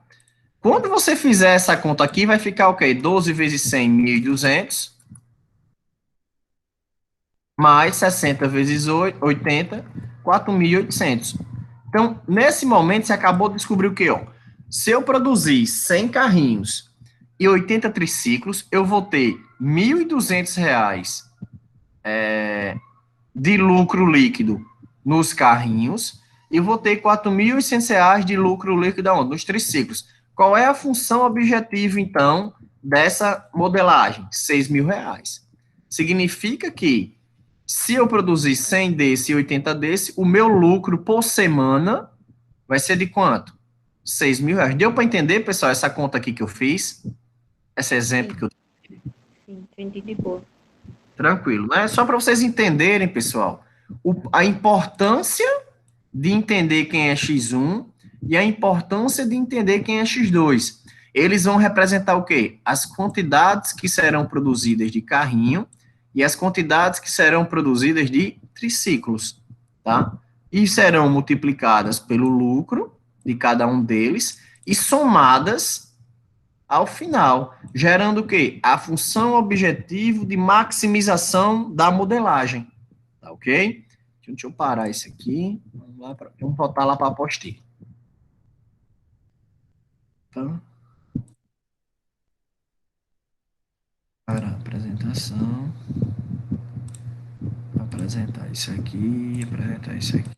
Quando você fizer essa conta aqui, vai ficar o quê? 12 vezes 100, 1.200, mais 60 vezes 80, 4.800. Então, nesse momento, você acabou de descobrir o quê? Ó? Se eu produzir 100 carrinhos e 80 triciclos, eu vou ter R$ 1.200 de lucro líquido nos carrinhos e vou ter R$ 4.800 de lucro líquido aonde? Nos triciclos. Qual é a função objetiva, então, dessa modelagem? R$ 6.000. Significa que, se eu produzir 100 desse e 80 desse, o meu lucro por semana vai ser de quanto? R$ 6.000. Deu para entender, pessoal, essa conta aqui que eu fiz? Esse exemplo que eu... Sim, entendi de boa. Tranquilo, né? Só para vocês entenderem, pessoal, a importância de entender quem é X1 e a importância de entender quem é X2. Eles vão representar o quê? As quantidades que serão produzidas de carrinho e as quantidades que serão produzidas de triciclos, tá? E serão multiplicadas pelo lucro de cada um deles e somadas ao final, gerando o quê? A função objetivo de maximização da modelagem, tá ok? Deixa eu parar isso aqui, vamos voltar lá para a apostila. Tá? Para a apresentação, apresentar isso aqui, apresentar isso aqui.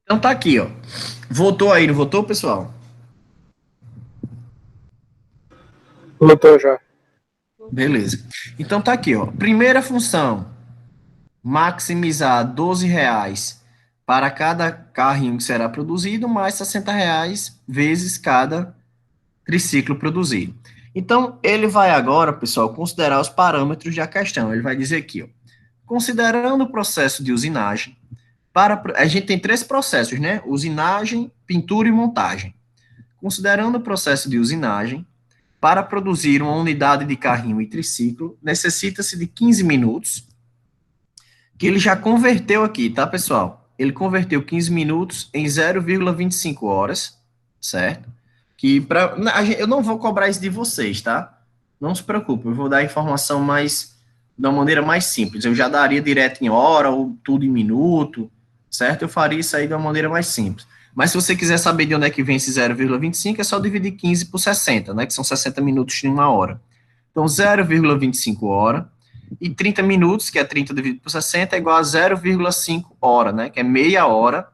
Então tá aqui, ó. Voltou aí, não voltou, pessoal? Voltou já. Beleza. Então tá aqui, ó. Primeira função, maximizar R$ 12 para cada carrinho que será produzido, mais R$ 60 vezes cada triciclo produzido. Então, ele vai agora, pessoal, considerar os parâmetros da questão. Ele vai dizer aqui, ó, considerando o processo de usinagem, a gente tem 3 processos, né? Usinagem, pintura e montagem. Considerando o processo de usinagem, para produzir uma unidade de carrinho e triciclo, necessita-se de 15 minutos, que ele já converteu aqui, tá, pessoal? Ele converteu 15 minutos em 0,25 horas, certo? Que eu não vou cobrar isso de vocês, tá? Não se preocupe, eu vou dar a informação de uma maneira mais simples. Eu já daria direto em hora ou tudo em minuto, certo? Eu faria isso aí de uma maneira mais simples. Mas se você quiser saber de onde é que vem esse 0,25, é só dividir 15 por 60, né? Que são 60 minutos em uma hora. Então, 0,25 hora e 30 minutos, que é 30 dividido por 60, é igual a 0,5 hora, né? Que é meia hora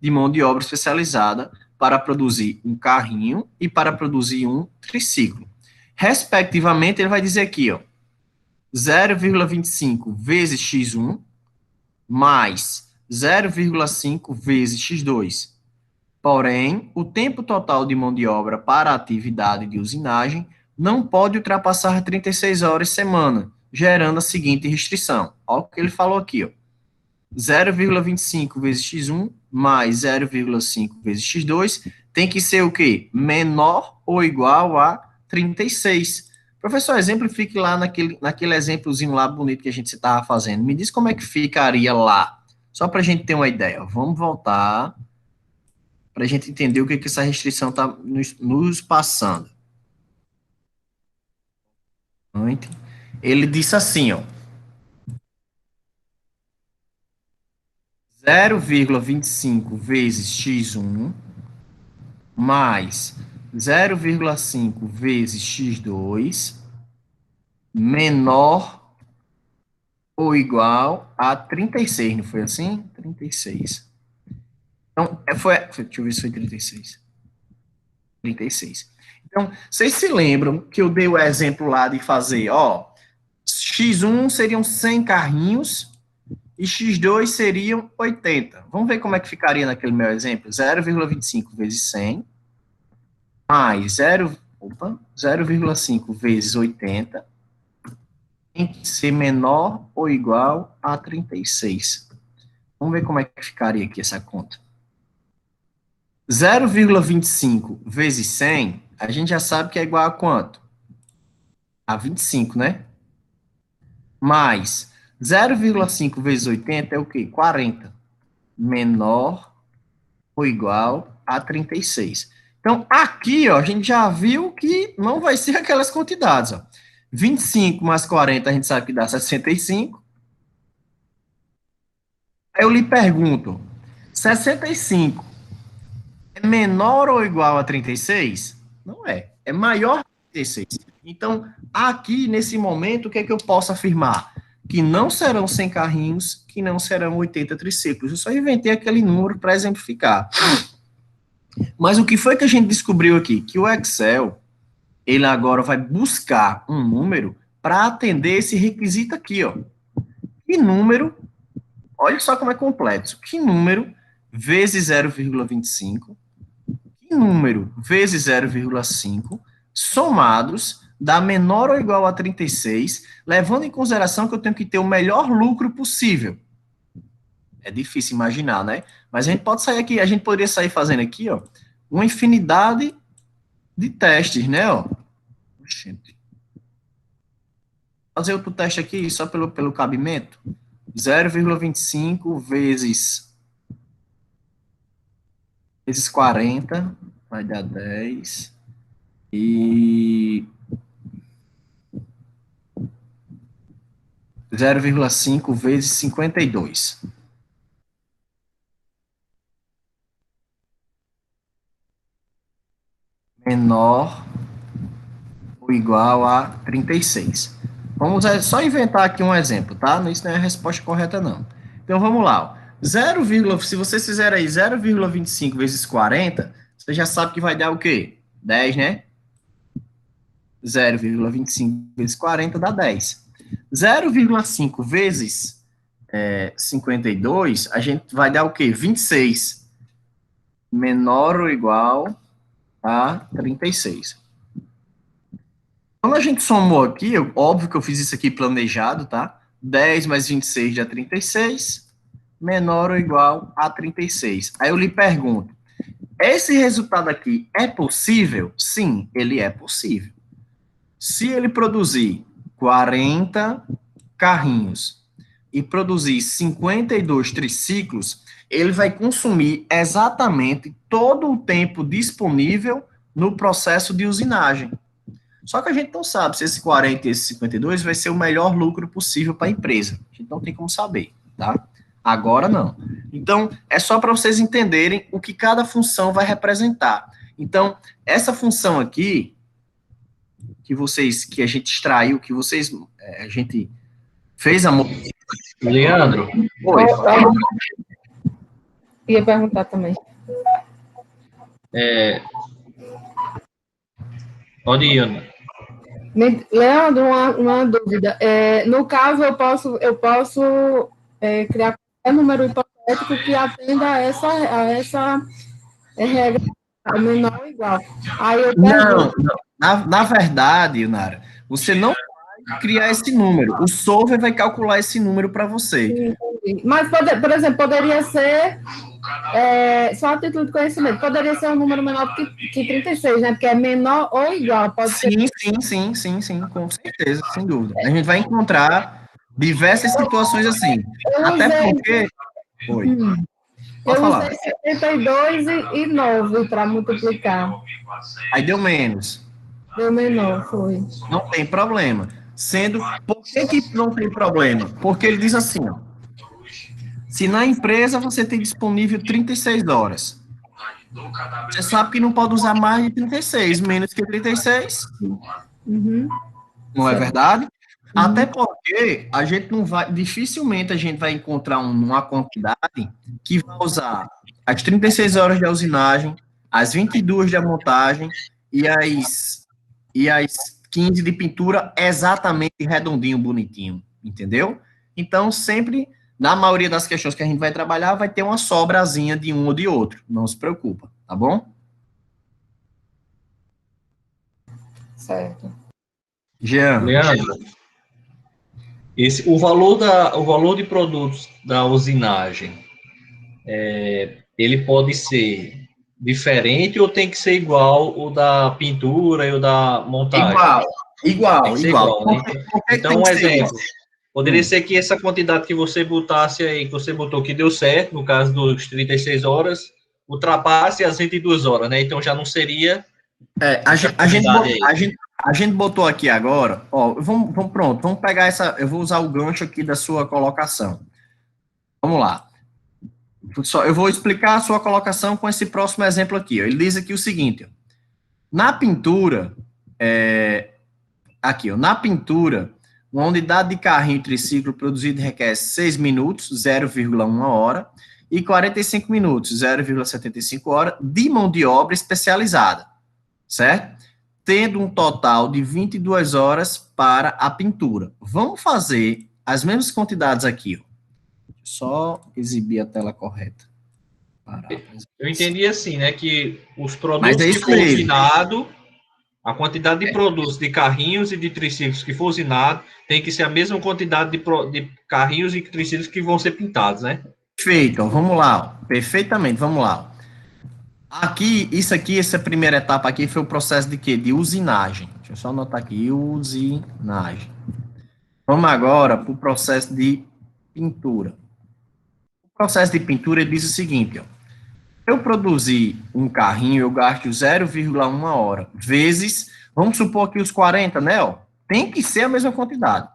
de mão de obra especializada para produzir um carrinho e para produzir um triciclo. Respectivamente, ele vai dizer aqui, ó, 0,25 vezes x1 mais 0,5 vezes x2. Porém, o tempo total de mão de obra para a atividade de usinagem não pode ultrapassar 36 horas semana, gerando a seguinte restrição. Olha o que ele falou aqui, ó. 0,25 vezes x1 mais 0,5 vezes x2 tem que ser o quê? Menor ou igual a 36. Professor, exemplifique lá naquele exemplozinho lá bonito que a gente estava fazendo. Me diz como é que ficaria lá, só para a gente ter uma ideia. Vamos voltar para a gente entender o que essa restrição está nos passando. Ele disse assim, ó, 0,25 vezes x1 mais 0,5 vezes x2 menor ou igual a 36, não foi assim? 36. Então, deixa eu ver se foi 36. 36. Então, vocês se lembram que eu dei o exemplo lá de fazer, ó, x1 seriam 100 carrinhos e x2 seriam 80. Vamos ver como é que ficaria naquele meu exemplo. 0,25 vezes 100 mais 0,5 vezes 80 tem que ser menor ou igual a 36. Vamos ver como é que ficaria aqui essa conta. 0,25 vezes 100, a gente já sabe que é igual a quanto? A 25, né? Mais 0,5 vezes 80 é o quê? 40. Menor ou igual a 36. Então, aqui, ó, a gente já viu que não vai ser aquelas quantidades, ó. 25 mais 40, a gente sabe que dá 65. Aí eu lhe pergunto, 65 é menor ou igual a 36? Não é. É maior que 36. Então, aqui, nesse momento, o que é que eu posso afirmar? Que não serão 100 carrinhos, que não serão 80 triciclos. Eu só inventei aquele número para exemplificar. Mas o que foi que a gente descobriu aqui? Que o Excel, ele agora vai buscar um número para atender esse requisito aqui, ó. Que número, olha só como é complexo, que número vezes 0,25, que número vezes 0,5, somados, dá menor ou igual a 36, levando em consideração que eu tenho que ter o melhor lucro possível. É difícil imaginar, né? Mas a gente pode sair aqui, a gente poderia sair fazendo aqui, ó, uma infinidade de testes, né, ó. Gente. Fazer outro teste aqui, só pelo cabimento. 0,25 vezes 40, vai dar 10. E 0,5 vezes 52. Menor ou igual a 36. Vamos só inventar aqui um exemplo, tá? Isso não é a resposta correta, não. Então, vamos lá. Ó. Se vocês fizerem aí 0,25 vezes 40, você já sabe que vai dar o quê? 10, né? 0,25 vezes 40 dá 10. 0,5 vezes 52, a gente vai dar o quê? 26. Menor ou igual a 36. Quando a gente somou aqui, óbvio que eu fiz isso aqui planejado, tá? 10 mais 26 dá 36, menor ou igual a 36. Aí eu lhe pergunto, esse resultado aqui é possível? Sim, ele é possível. Se ele produzir 40 carrinhos e produzir 52 triciclos, ele vai consumir exatamente todo o tempo disponível no processo de usinagem. Só que a gente não sabe se esse 40 e esse 52 vai ser o melhor lucro possível para a empresa. A gente não tem como saber, tá? Agora não. Então, é só para vocês entenderem o que cada função vai representar. Então, essa função aqui, que a gente extraiu, a gente fez a... Leandro. Oi. Ia perguntar também. Pode ir, Ana. Leandro, uma dúvida. No caso, eu posso criar qualquer número hipotético que atenda a essa regra menor ou igual. Aí eu pergunto, não. Na verdade, Nara, você não vai criar esse número. O solver vai calcular esse número para você. Entendi. Mas, por exemplo, poderia ser, só a título de conhecimento, poderia ser um número menor que 36, né? Porque é menor ou igual. Pode ser... Sim, com certeza, sem dúvida. A gente vai encontrar diversas situações assim. Até porque... Oi. Pode falar. Usei 72 e 9 para multiplicar. Aí deu menos. Deu menor, foi. Não tem problema. Por que não tem problema? Porque ele diz assim, ó, se na empresa você tem disponível 36 horas, você sabe que não pode usar mais de 36, menos que 36. Uhum. Não é verdade? Até porque a gente não vai, dificilmente a gente vai encontrar uma quantidade que vai usar as 36 horas de usinagem, as 22 de montagem e as 15 de pintura exatamente redondinho, bonitinho, entendeu? Então, sempre, na maioria das questões que a gente vai trabalhar, vai ter uma sobrazinha de um ou de outro. Não se preocupa, tá bom? Certo. Jean. Leandro, o valor de produtos da usinagem, ele pode ser diferente ou tem que ser igual o da pintura e o da montagem? Igual. Né? Então, um exemplo, poderia ser que essa quantidade que você botasse aí, que você botou que deu certo, no caso dos 36 horas, ultrapasse as 22 horas, né? Então já não seria... A gente botou aqui agora, ó, vamos pegar essa, eu vou usar o gancho aqui da sua colocação. Vamos lá. Eu vou explicar a sua colocação com esse próximo exemplo aqui. Ó. Ele diz aqui o seguinte, ó, na pintura, na pintura, uma unidade de carrinho triciclo produzido requer 6 minutos, 0,1 hora, e 45 minutos, 0,75 hora, de mão de obra especializada, certo? Tendo um total de 22 horas para a pintura. Vamos fazer as mesmas quantidades aqui, ó. Só exibir a tela correta. Eu entendi assim, né, que os produtos Mas é que isso for mesmo. usinado, a quantidade de produtos de carrinhos e de triciclos que for usinado tem que ser a mesma quantidade de carrinhos e triciclos que vão ser pintados, né? Perfeito, ó, vamos lá, ó. Perfeitamente, vamos lá. Aqui, essa primeira etapa aqui foi o processo de quê? De usinagem. Deixa eu só anotar aqui, usinagem. Vamos agora para o processo de pintura. O processo de pintura ele diz o seguinte, ó. Eu produzir um carrinho, eu gasto 0,1 hora, vezes, vamos supor aqui os 40, né, ó? Tem que ser a mesma quantidade.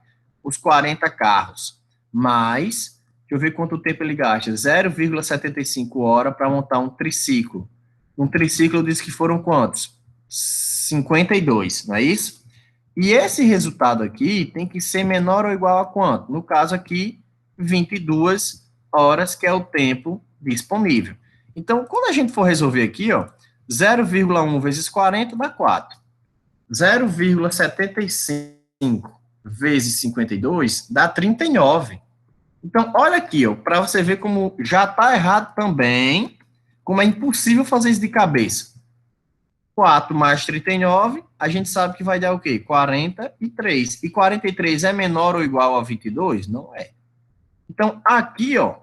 Os 40 carros, mais, deixa eu ver quanto tempo ele gasta, 0,75 hora para montar um triciclo. Um triciclo diz que foram quantos? 52, não é isso? E esse resultado aqui tem que ser menor ou igual a quanto? No caso aqui, 22 horas, que é o tempo disponível. Então, quando a gente for resolver aqui, ó, 0,1 vezes 40 dá 4. 0,75 vezes 52 dá 39. Então, olha aqui, ó, para você ver como já está errado também, como é impossível fazer isso de cabeça. 4 mais 39, a gente sabe que vai dar o quê? 43. E 43 é menor ou igual a 22? Não é. Então, aqui, ó,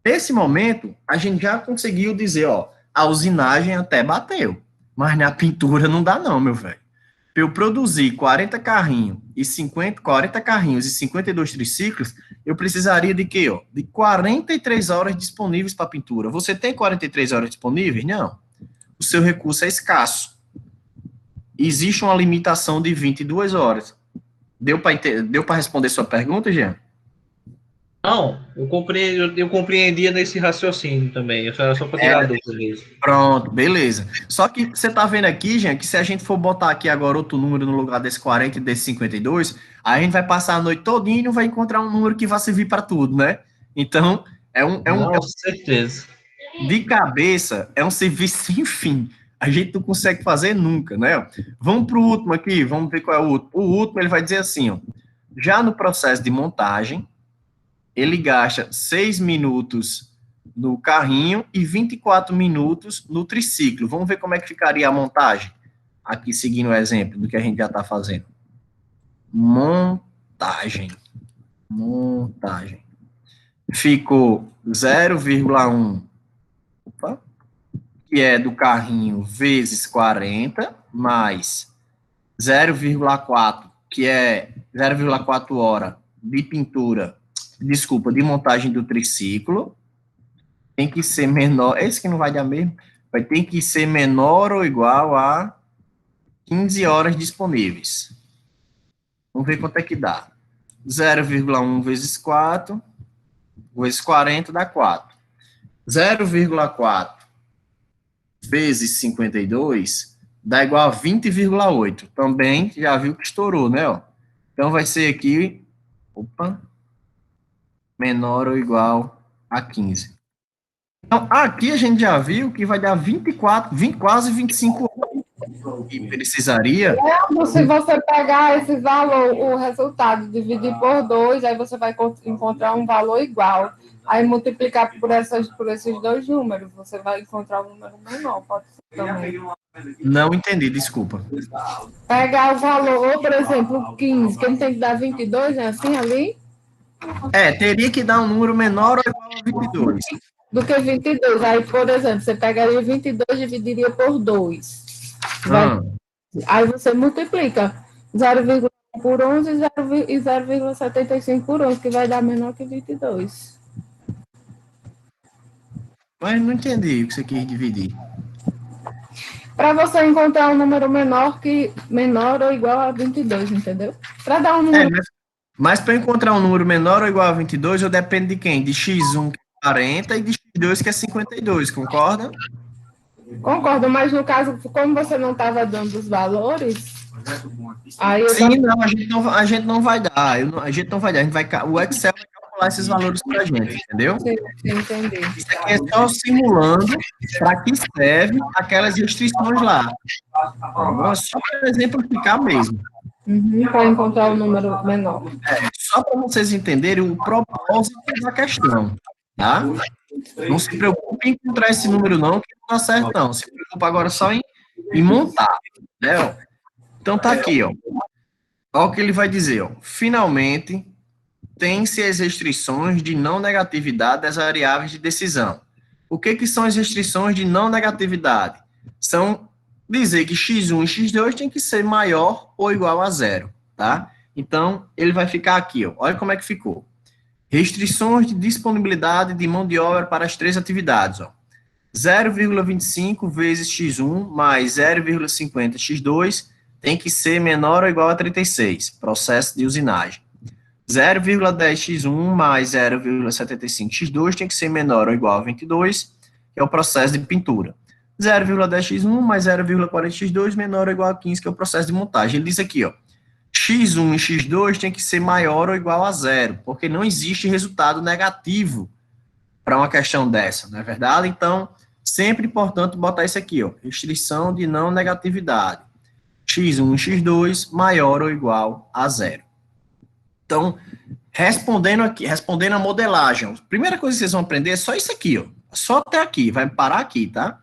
nesse momento, a gente já conseguiu dizer, ó, a usinagem até bateu, mas na pintura não dá não, meu velho. Para eu produzir 40 carrinhos e 52 triciclos, eu precisaria de quê, ó? De 43 horas disponíveis para pintura. Você tem 43 horas disponíveis? Não. O seu recurso é escasso. Existe uma limitação de 22 horas. Deu para responder sua pergunta, Jean? Não, eu compreendia nesse raciocínio também. Era só para tirar dúvida mesmo. Pronto, beleza. Só que você tá vendo aqui, Jean, que se a gente for botar aqui agora outro número no lugar desse 40 e desse 52, a gente vai passar a noite todinha e não vai encontrar um número que vai servir para tudo, né? Então, Com certeza. De cabeça, é um serviço sem fim. A gente não consegue fazer nunca, né? Vamos para o último aqui, vamos ver qual é o último. O último, ele vai dizer assim, ó, já no processo de montagem, ele gasta 6 minutos no carrinho e 24 minutos no triciclo. Vamos ver como é que ficaria a montagem? Aqui, seguindo o exemplo do que a gente já está fazendo. Montagem. Ficou 0,1, que é do carrinho, vezes 40, mais 0,4, que é 0,4 hora de pintura, de montagem do triciclo, tem que ser menor, esse que não vai dar mesmo, vai ter que ser menor ou igual a 15 horas disponíveis. Vamos ver quanto é que dá. 0,1 vezes 4, vezes 40 dá 4. 0,4 vezes 52 dá igual a 20,8. Também já viu que estourou, né? Ó. Então vai ser aqui, menor ou igual a 15. Então, aqui a gente já viu que vai dar 24, quase 25 horas. E precisaria... Se você pegar esse valor, o resultado, dividir por 2, aí você vai encontrar um valor igual. Aí multiplicar por esses dois números, você vai encontrar um número menor, pode ser também. Não entendi, desculpa. Pegar o valor, ou, por exemplo, 15, que ele tem que dar 22, né? Assim, ali? Teria que dar um número menor ou igual a 22. Do que 22. Aí, por exemplo, você pegaria 22 e dividiria por 2. Aí você multiplica 0,1 por 11 e 0,75 por 11, que vai dar menor que 22. Mas não entendi o que você quis dividir. Para você encontrar um número menor ou igual a 22, entendeu? Para dar um número... Mas para encontrar um número menor ou igual a 22, eu dependo de quem? De x1, que é 40, e de x2, que é 52, concorda? Concordo, mas no caso, como você não estava dando os valores, aí eu Sim, não, a gente não vai dar. A gente não vai dar. O Excel vai calcular esses valores para a gente, entendeu? Sim, entendi. Isso aqui é só simulando para que serve aquelas restrições lá. Só para exemplificar mesmo. Para encontrar um número menor. Só para vocês entenderem o propósito da questão, tá? Não se preocupe em encontrar esse número não, que não dá certo não. Se preocupe agora só em montar, né? Então tá aqui, ó. Olha o que ele vai dizer, ó. Finalmente, tem-se as restrições de não negatividade das variáveis de decisão. O que são as restrições de não negatividade? São dizer que x1 e x2 tem que ser maior ou igual a zero, tá? Então, ele vai ficar aqui, ó. Olha como é que ficou. Restrições de disponibilidade de mão de obra para as três atividades, ó. 0,25 vezes x1 mais 0,50 x2 tem que ser menor ou igual a 36, processo de usinagem. 0,10 x1 mais 0,75 x2 tem que ser menor ou igual a 22, que é o processo de pintura. 0,10 x1 mais 0,40 x2 menor ou igual a 15, que é o processo de montagem. Ele diz aqui, ó, x1 e x2 tem que ser maior ou igual a zero, porque não existe resultado negativo para uma questão dessa, não é verdade? Então, sempre importante botar isso aqui, ó, restrição de não negatividade. x1 e x2 maior ou igual a zero. Então, respondendo a modelagem, a primeira coisa que vocês vão aprender é só isso aqui, ó, só até aqui, vai parar aqui, tá?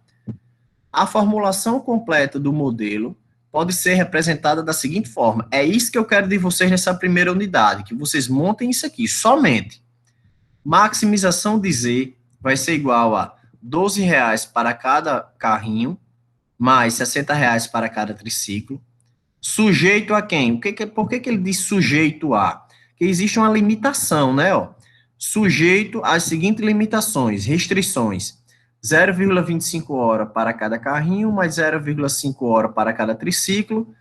A formulação completa do modelo pode ser representada da seguinte forma. É isso que eu quero de vocês nessa primeira unidade, que vocês montem isso aqui, somente. Maximização de Z vai ser igual a R$12 para cada carrinho, mais R$60 para cada triciclo. Sujeito a quem? Por que ele diz sujeito a? Porque existe uma limitação, né? Ó. Sujeito às seguintes limitações, restrições. 0,25 hora para cada carrinho, mais 0,5 hora para cada triciclo,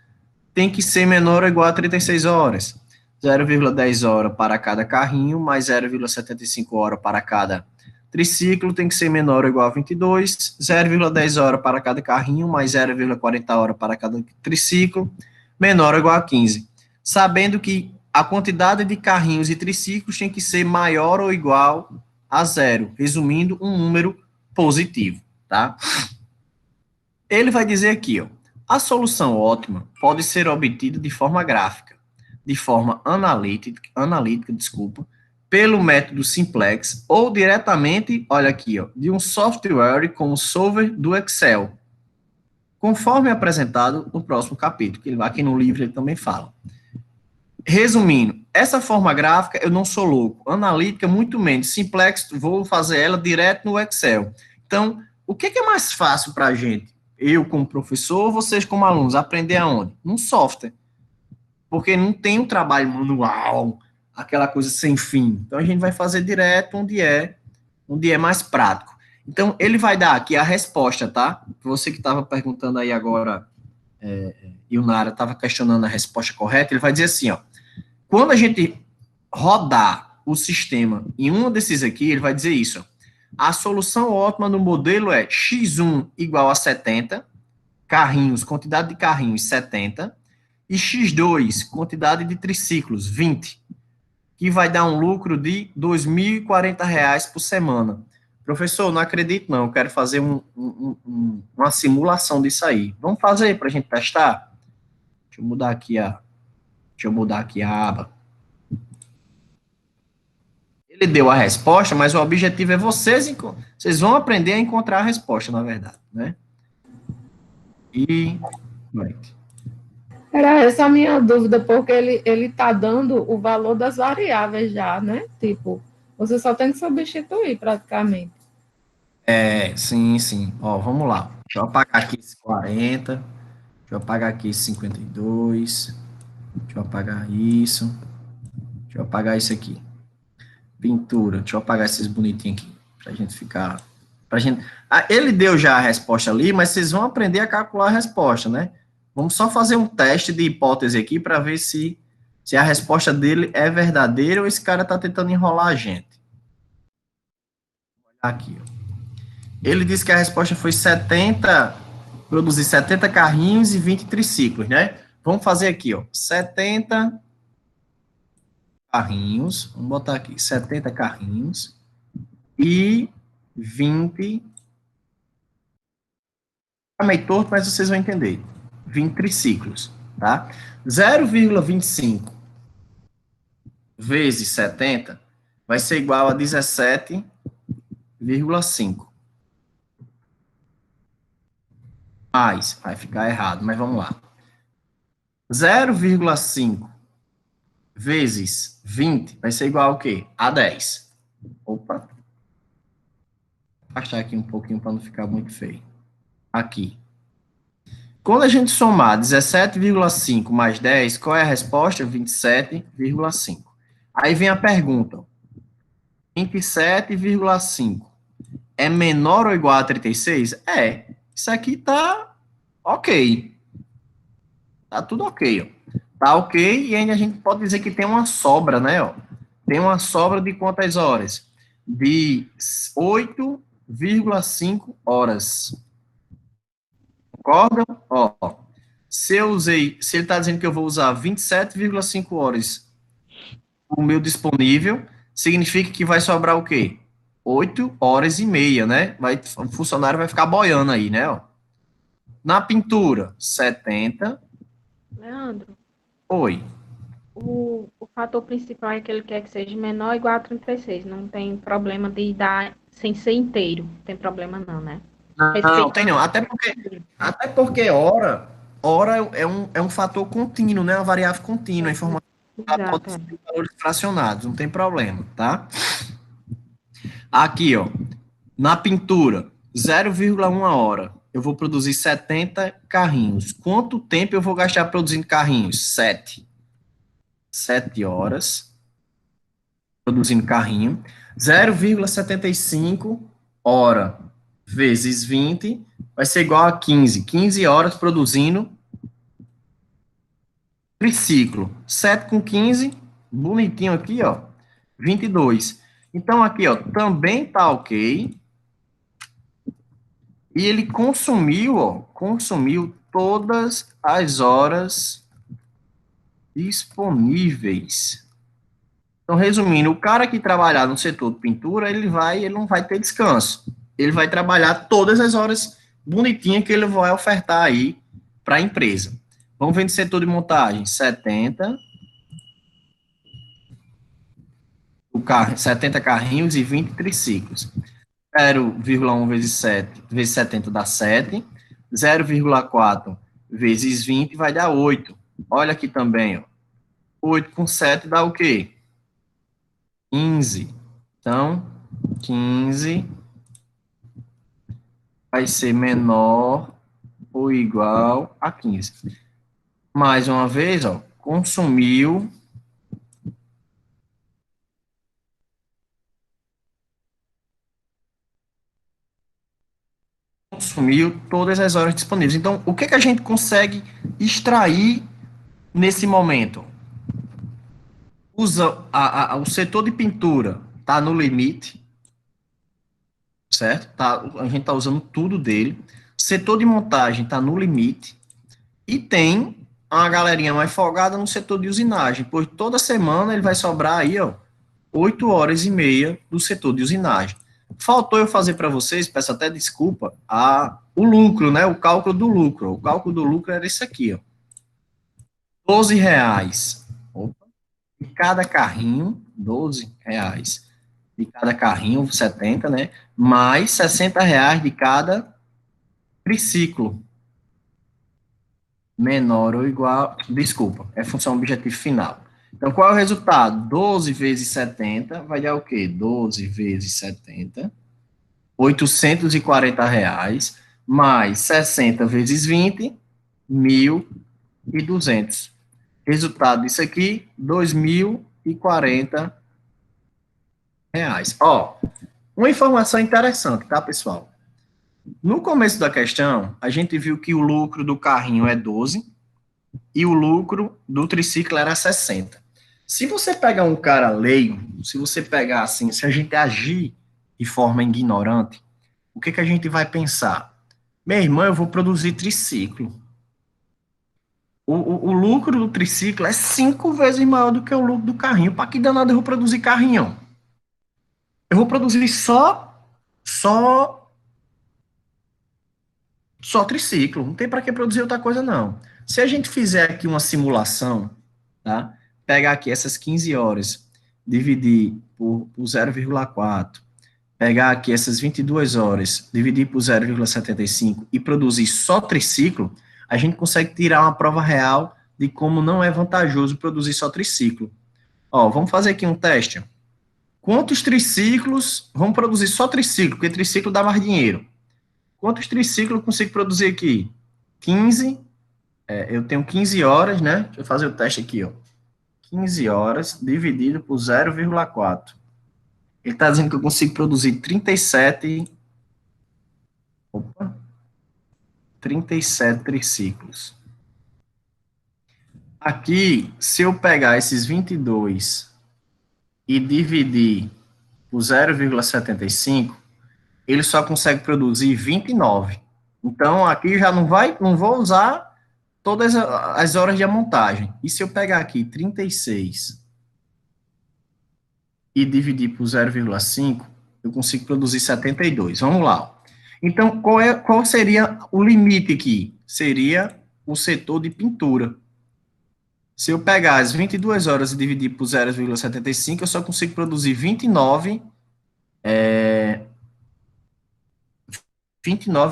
tem que ser menor ou igual a 36 horas. 0,10 hora para cada carrinho, mais 0,75 hora para cada triciclo, tem que ser menor ou igual a 22. 0,10 hora para cada carrinho, mais 0,40 hora para cada triciclo, menor ou igual a 15. Sabendo que a quantidade de carrinhos e triciclos tem que ser maior ou igual a zero, resumindo, um número positivo, tá? Ele vai dizer aqui, ó, a solução ótima pode ser obtida de forma gráfica, de forma analítica, pelo método simplex ou diretamente, olha aqui, ó, de um software como o solver do Excel, conforme apresentado no próximo capítulo, que aqui no livro ele também fala. Resumindo, essa forma gráfica eu não sou louco, analítica muito menos, simplex vou fazer ela direto no Excel. Então, o que é mais fácil para a gente? Eu como professor ou vocês como alunos, aprender aonde? Num software. Porque não tem um trabalho manual, aquela coisa sem fim. Então, a gente vai fazer direto onde é mais prático. Então, ele vai dar aqui a resposta, tá? Você que estava perguntando aí agora, e o Nara estava questionando a resposta correta, ele vai dizer assim, ó, quando a gente rodar o sistema em um desses aqui, ele vai dizer isso, ó, a solução ótima no modelo é x1 igual a 70, carrinhos, quantidade de carrinhos, 70, e x2, quantidade de triciclos, 20, que vai dar um lucro de R$ 2.040 por semana. Professor, não acredito não, eu quero fazer uma simulação disso aí. Vamos fazer para a gente testar? Deixa eu mudar aqui a aba. Ele deu a resposta, mas o objetivo é vocês vão aprender a encontrar a resposta, na verdade, né? E... Era essa a minha dúvida, porque ele tá dando o valor das variáveis já, né? Tipo, você só tem que substituir praticamente. Sim. Ó, vamos lá. Deixa eu apagar aqui esse 40. Deixa eu apagar aqui esse 52. Deixa eu apagar isso. Deixa eu apagar isso aqui. Pintura. Deixa eu apagar esses bonitinhos aqui, pra gente ficar Pra gente... ele deu já a resposta ali, mas vocês vão aprender a calcular a resposta, né? Vamos só fazer um teste de hipótese aqui para ver se a resposta dele é verdadeira ou esse cara está tentando enrolar a gente. Aqui, ó. Ele disse que a resposta foi 70, produzir 70 carrinhos e 20 triciclos, né? Vamos fazer aqui, ó, 70 carrinhos, vamos botar aqui, 70 carrinhos e 20, tá meio torto, mas vocês vão entender, 20 triciclos, tá? 0,25 vezes 70 vai ser igual a 17,5. Mais, vai ficar errado, mas vamos lá. 0,5 vezes 20 vai ser igual ao quê? A 10. Opa. Vou afastar aqui um pouquinho para não ficar muito feio. Aqui. Quando a gente somar 17,5 mais 10, qual é a resposta? 27,5. Aí vem a pergunta. 27,5 é menor ou igual a 36? É. Isso aqui tá ok. Tá tudo ok, ó. Tá ok, e ainda a gente pode dizer que tem uma sobra, né, ó. Tem uma sobra de quantas horas? De 8,5 horas. Concordam? Ó, se ele tá dizendo que eu vou usar 27,5 horas o meu disponível, significa que vai sobrar o quê? 8 horas e meia, né? O funcionário vai ficar boiando aí, né, ó. Na pintura, 70. Leandro, Oi. o fator principal é que ele quer que seja menor ou igual a 36. Não tem problema de dar sem ser inteiro. Não tem problema não, né? Não, tem não. Até porque hora é um fator contínuo, né? Uma variável contínua. A informação pode ser em valores fracionados, não tem problema, tá? Aqui, ó. Na pintura, 0,1 hora. Eu vou produzir 70 carrinhos. Quanto tempo eu vou gastar produzindo carrinhos? 7. 7 horas produzindo carrinho. 0,75 hora vezes 20 vai ser igual a 15. 15 horas produzindo triciclo. 7 com 15, bonitinho aqui, ó, 22. Então, aqui, ó, também tá ok. E ele consumiu todas as horas disponíveis. Então, resumindo, o cara que trabalhar no setor de pintura, ele não vai ter descanso. Ele vai trabalhar todas as horas bonitinhas que ele vai ofertar aí para a empresa. Vamos ver no setor de montagem, 70 carrinhos e 20 triciclos. 0,1 vezes 70 dá 7. 0,4 vezes 20 vai dar 8. Olha aqui também, ó. 8 com 7 dá o quê? 15. Então, 15 vai ser menor ou igual a 15. Mais uma vez, ó, consumiu todas as horas disponíveis. Então, o que a gente consegue extrair nesse momento? O setor de pintura está no limite, certo? A gente está usando tudo dele. O setor de montagem está no limite. E tem uma galerinha mais folgada no setor de usinagem, pois toda semana ele vai sobrar aí, ó, 8 horas e meia do setor de usinagem. Faltou eu fazer para vocês, peço até desculpa, o lucro, né? O cálculo do lucro. O cálculo do lucro era esse aqui, ó. R$12 de cada carrinho, R$12 de cada carrinho, 70, né? Mais R$60 de cada triciclo. Menor ou igual, desculpa, é função objetivo final. Então, qual é o resultado? 12 vezes 70 vai dar o quê? 12 vezes 70, R$840, mais 60 vezes 20, 1.200. Resultado disso aqui, R$2.040. Ó, Uma informação interessante, tá, pessoal? No começo da questão, a gente viu que o lucro do carrinho é 12 e o lucro do triciclo era 60. Se você pegar um cara leigo, se você pegar assim, se a gente agir de forma ignorante, o que a gente vai pensar? Meu irmão, eu vou produzir triciclo. O lucro do triciclo é 5 vezes maior do que o lucro do carrinho. Para que danado eu vou produzir carrinho? Eu vou produzir só triciclo. Não tem para que produzir outra coisa, não. Se a gente fizer aqui uma simulação, tá? Pegar aqui essas 15 horas, dividir por 0,4, pegar aqui essas 22 horas, dividir por 0,75 e produzir só triciclo, a gente consegue tirar uma prova real de como não é vantajoso produzir só triciclo. Ó, vamos fazer aqui um teste. Quantos triciclos, vamos produzir só triciclo, porque triciclo dá mais dinheiro. Quantos triciclos eu consigo produzir aqui? 15, eu tenho 15 horas, né? Deixa eu fazer o teste aqui, ó. 15 horas dividido por 0,4. Ele está dizendo que eu consigo produzir 37 triciclos. Aqui, se eu pegar esses 22 e dividir por 0,75, ele só consegue produzir 29. Então, aqui já não vou usar todas as horas de montagem. E se eu pegar aqui 36 e dividir por 0,5, eu consigo produzir 72. Vamos lá. Então, qual seria o limite aqui? Seria o setor de pintura. Se eu pegar as 22 horas e dividir por 0,75, eu só consigo produzir 29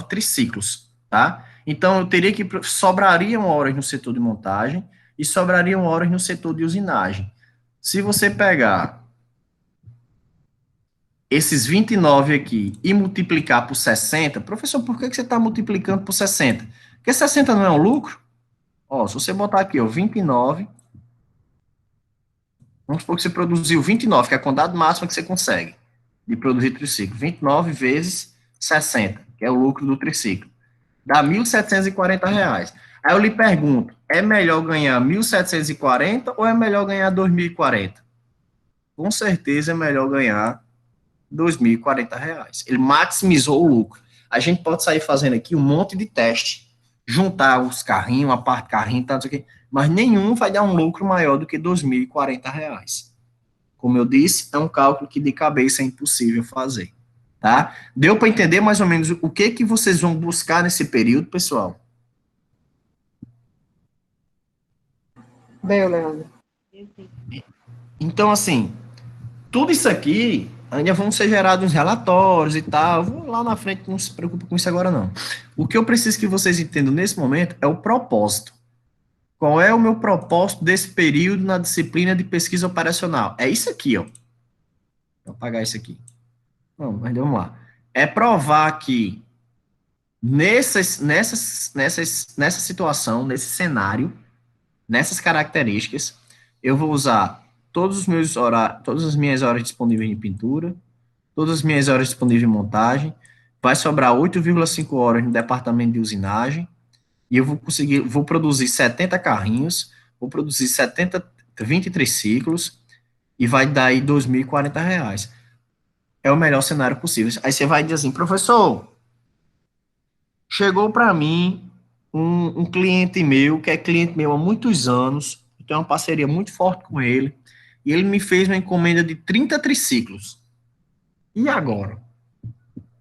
triciclos, tá? Então, eu teria que... sobrariam horas no setor de montagem e sobrariam horas no setor de usinagem. Se você pegar esses 29 aqui e multiplicar por 60, professor, por que você está multiplicando por 60? Porque 60 não é um lucro? Ó, se você botar aqui, ó, 29, vamos supor que você produziu 29, que é a quantidade máxima que você consegue de produzir triciclo. 29 vezes 60, que é o lucro do triciclo. Dá R$ 1.740. Aí eu lhe pergunto, é melhor ganhar 1.740 ou é melhor ganhar 2.040? Com certeza é melhor ganhar R$ 2.040. Ele maximizou o lucro. A gente pode sair fazendo aqui um monte de teste, juntar os carrinhos, a parte carrinho, tá, não sei o quê, mas nenhum vai dar um lucro maior do que R$ 2.040. Como eu disse, é um cálculo que de cabeça é impossível fazer, tá? Deu para entender mais ou menos o que vocês vão buscar nesse período, pessoal? Deu, Leandro. Então, assim, tudo isso aqui ainda vão ser gerados uns relatórios e tal. Vou lá na frente, não se preocupe com isso agora, não. O que eu preciso que vocês entendam nesse momento é o propósito. Qual é o meu propósito desse período na disciplina de pesquisa operacional? É isso aqui, ó. Vou apagar isso aqui. Não, mas vamos lá. É provar que nessa situação, nesse cenário, nessas características, eu vou usar todos os meus horários, todas as minhas horas disponíveis em pintura, todas as minhas horas disponíveis em montagem, vai sobrar 8,5 horas no departamento de usinagem, e eu vou produzir 70 carrinhos, vou produzir 20 triciclos, e vai dar aí R$ 2.040. É o melhor cenário possível. Aí você vai dizer assim, professor, chegou para mim um cliente meu, que é cliente meu há muitos anos, eu tenho uma parceria muito forte com ele, e ele me fez uma encomenda de 30 triciclos. E agora?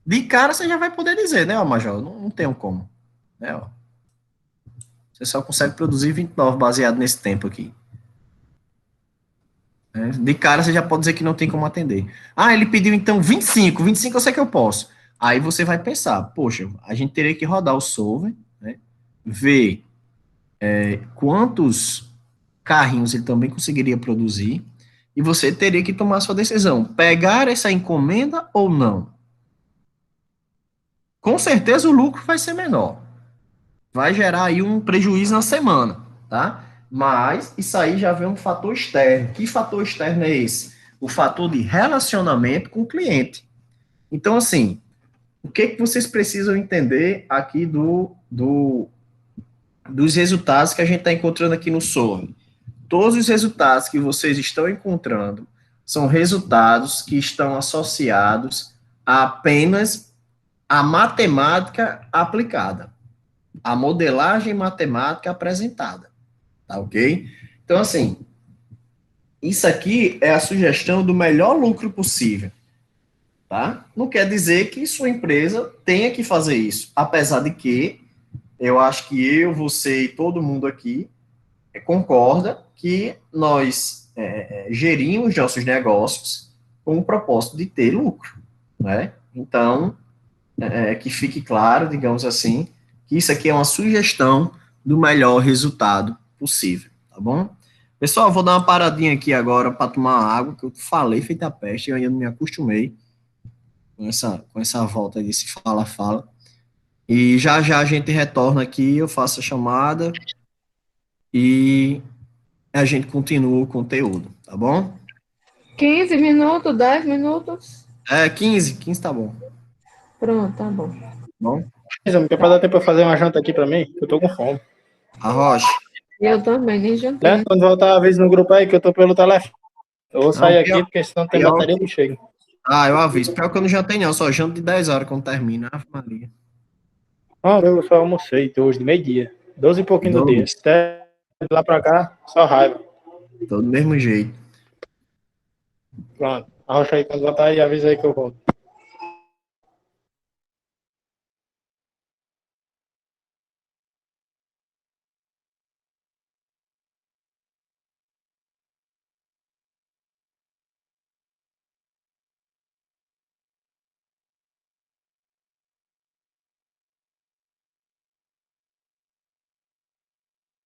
De cara você já vai poder dizer, né, ó, Major? Não tem como. Né, ó. Você só consegue produzir 29 baseado nesse tempo aqui. De cara você já pode dizer que não tem como atender. Ah, ele pediu então 25. 25 eu sei que eu posso. Aí você vai pensar, poxa, a gente teria que rodar o solver, né, ver quantos carrinhos ele também conseguiria produzir, e você teria que tomar sua decisão, pegar essa encomenda ou não. Com certeza o lucro vai ser menor. Vai gerar aí um prejuízo na semana, tá? Mas isso aí já vem um fator externo. Que fator externo é esse? O fator de relacionamento com o cliente. Então, assim, o que vocês precisam entender aqui dos resultados que a gente está encontrando aqui no SORM? Todos os resultados que vocês estão encontrando são resultados que estão associados apenas à matemática aplicada, à modelagem matemática apresentada, tá ok? Então, assim, isso aqui é a sugestão do melhor lucro possível, tá? Não quer dizer que sua empresa tenha que fazer isso, apesar de que eu acho que eu, você e todo mundo aqui concorda que nós gerimos nossos negócios com o propósito de ter lucro, né? Então, que fique claro, digamos assim, que isso aqui é uma sugestão do melhor resultado possível, tá bom? Pessoal, vou dar uma paradinha aqui agora para tomar água, que eu falei feita a peste, eu ainda não me acostumei com essa volta desse fala-fala. E já a gente retorna aqui, eu faço a chamada e a gente continua o conteúdo, tá bom? 15 minutos, 10 minutos? 15 tá bom. Pronto, tá bom. Bom? Quer dar tempo pra fazer uma janta aqui pra mim? Eu tô com fome. A Rocha. Eu também, nem jantei. Né? Quando voltar a vez no grupo aí, que eu tô pelo telefone. Eu vou sair aqui, porque senão tem bateria que chega. Eu aviso. Pior que eu não jantei, não. Só janto de 10 horas quando termina. Ave Maria. Eu só almocei hoje, de meio-dia. 12 e pouquinho do dia. Até lá pra cá, só raiva. Tô do mesmo jeito. Pronto. Arrocha aí, quando voltar aí, avisa aí que eu volto.